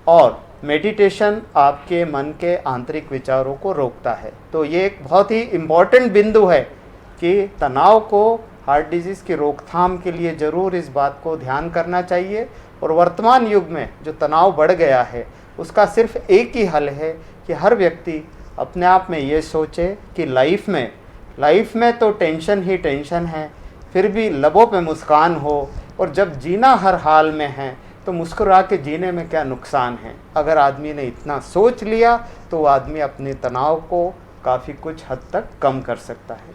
और मेडिटेशन आपके मन के आंतरिक विचारों को रोकता है। तो ये एक बहुत ही इम्पॉर्टेंट बिंदु है कि तनाव को, हार्ट डिजीज़ की रोकथाम के लिए ज़रूर इस बात को ध्यान करना चाहिए। और वर्तमान युग में जो तनाव बढ़ गया है उसका सिर्फ एक ही हल है कि हर व्यक्ति अपने आप में ये सोचे कि लाइफ में तो टेंशन ही टेंशन है, फिर भी लबों पे मुस्कान हो। और जब जीना हर हाल में है तो मुस्कुरा के जीने में क्या नुकसान है। अगर आदमी ने इतना सोच लिया तो वो आदमी अपने तनाव को काफ़ी कुछ हद तक कम कर सकता है।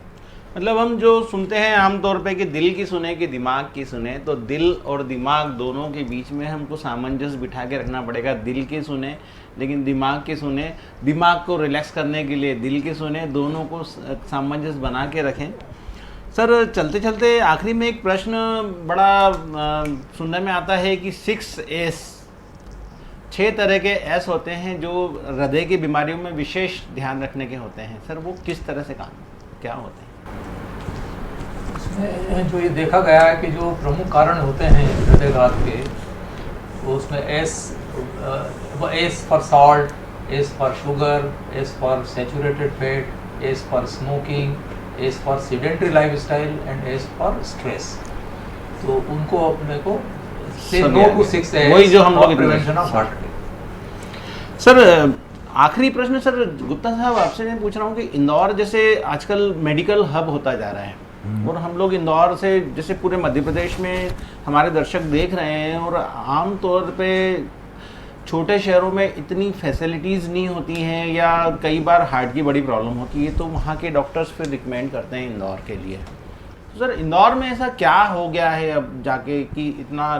मतलब हम जो सुनते हैं आमतौर पे कि दिल की सुने कि दिमाग की सुने, तो दिल और दिमाग दोनों के बीच में हमको सामंजस्य बिठा के रखना पड़ेगा। दिल की सुने लेकिन दिमाग की सुने, दिमाग को रिलैक्स करने के लिए दिल की सुने, दोनों को सामंजस्य बना के रखें। सर चलते चलते आखिरी में एक प्रश्न बड़ा सुनने में आता है कि 6 तरह के एस होते हैं जो हृदय की बीमारियों में विशेष ध्यान रखने के होते हैं। सर वो किस तरह से क्या होते हैं? जो ये देखा गया है कि जो प्रमुख कारण होते हैं हृदयघात के, वो उसमें S for salt, S for sugar, S for saturated fat, S for smoking, S for sedentary lifestyle and S for stress. तो उनको अपने को से नो टू 6 वही जो हम लोग prevention of heart attack. Sir आखिरी प्रश्न सर गुप्ता साहब आपसे मैं पूछ रहा हूँ कि इंदौर जैसे आजकल मेडिकल हब होता जा रहा है और हम लोग इंदौर से जैसे पूरे मध्य प्रदेश में हमारे दर्शक देख रहे हैं, और आम तौर पे छोटे शहरों में इतनी फैसिलिटीज़ नहीं होती हैं या कई बार हार्ट की बड़ी प्रॉब्लम होती है, तो वहाँ के डॉक्टर्स फिर रिकमेंड करते हैं इंदौर के लिए। तो सर इंदौर में ऐसा क्या हो गया है अब जाके कि इतना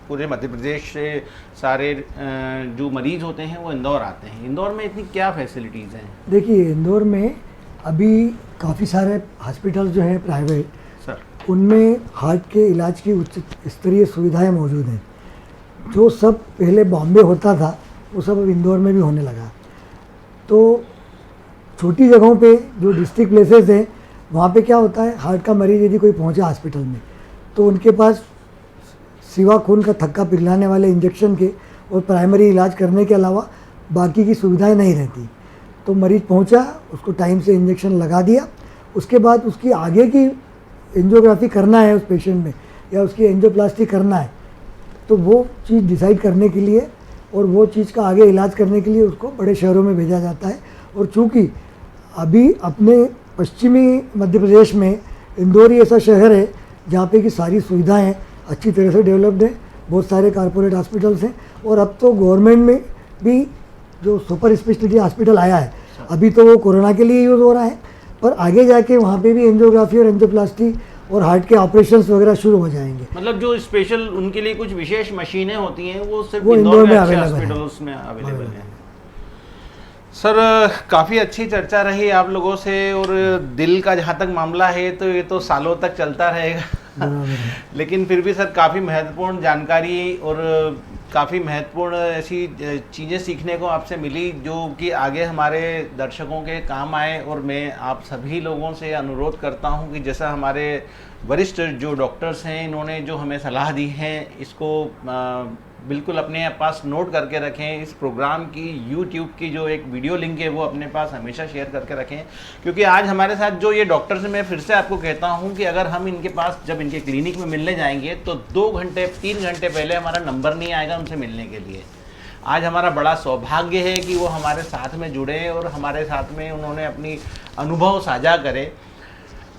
पूरे मध्य प्रदेश से सारे जो मरीज होते हैं वो इंदौर आते हैं? इंदौर में इतनी क्या फैसिलिटीज़ हैं? देखिए इंदौर में अभी काफ़ी सारे हॉस्पिटल जो हैं प्राइवेट सर, उनमें हार्ट के इलाज की उच्च स्तरीय सुविधाएं मौजूद हैं। जो सब पहले बॉम्बे होता था वो सब अब इंदौर में भी होने लगा। तो छोटी जगहों पे जो डिस्ट्रिक्ट प्लेसेस हैं वहाँ पे क्या होता है, हार्ट का मरीज़ यदि कोई पहुँचा हॉस्पिटल में तो उनके पास सिवा खून का थक्का पिघलाने वाले इंजेक्शन के और प्राइमरी इलाज करने के अलावा बाकी की सुविधाएं नहीं रहती। तो मरीज़ पहुंचा, उसको टाइम से इंजेक्शन लगा दिया, उसके बाद उसकी आगे की एंजियोग्राफी करना है उस पेशेंट में या उसकी एंजियोप्लास्टी करना है, तो वो चीज़ डिसाइड करने के लिए और वो चीज़ का आगे इलाज करने के लिए उसको बड़े शहरों में भेजा जाता है। और चूँकि अभी अपने पश्चिमी मध्य प्रदेश में इंदौर ही ऐसा शहर है जहाँ पे की सारी सुविधाएँ अच्छी तरह से डेवलप्ड हैं, बहुत सारे कारपोरेट हॉस्पिटल्स हैं, और अब तो गवर्नमेंट में भी जो सुपर स्पेशलिटी हॉस्पिटल आया है, अभी तो वो कोरोना के लिए यूज़ हो रहा है, पर आगे जाके वहाँ पे भी एंजियोग्राफी और एंजियोप्लास्टी और हार्ट के ऑपरेशंस वगैरह शुरू हो जाएंगे। मतलब जो स्पेशल उनके लिए कुछ विशेष मशीनें होती हैं वो सिर्फ वो इंदौर में अवेलेबल हॉस्पिटल्स में अवेलेबल हैं। सर काफ़ी अच्छी चर्चा रही आप लोगों से, और दिल का जहाँ तक मामला है तो ये तो सालों तक चलता रहेगा लेकिन फिर भी सर काफ़ी महत्वपूर्ण जानकारी और काफ़ी महत्वपूर्ण ऐसी चीज़ें सीखने को आपसे मिली जो कि आगे हमारे दर्शकों के काम आए। और मैं आप सभी लोगों से अनुरोध करता हूं कि जैसा हमारे वरिष्ठ जो डॉक्टर्स हैं इन्होंने जो हमें सलाह दी है इसको बिल्कुल अपने पास नोट करके रखें। इस प्रोग्राम की YouTube की जो एक वीडियो लिंक है वो अपने पास हमेशा शेयर करके रखें, क्योंकि आज हमारे साथ जो ये डॉक्टर से मैं फिर से आपको कहता हूं कि अगर हम इनके पास जब इनके क्लिनिक में मिलने जाएंगे तो 2 घंटे 3 घंटे पहले हमारा नंबर नहीं आएगा उनसे मिलने के लिए। आज हमारा बड़ा सौभाग्य है कि वो हमारे साथ में जुड़े और हमारे साथ में उन्होंने अपनी अनुभव साझा करे।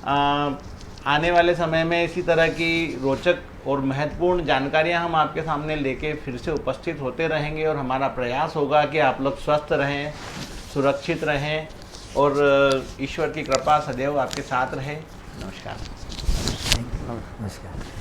आने वाले समय में इसी तरह की रोचक और महत्वपूर्ण जानकारियां हम आपके सामने लेके फिर से उपस्थित होते रहेंगे और हमारा प्रयास होगा कि आप लोग स्वस्थ रहें, सुरक्षित रहें और ईश्वर की कृपा सदैव आपके साथ रहे। नमस्कार। नमस्कार।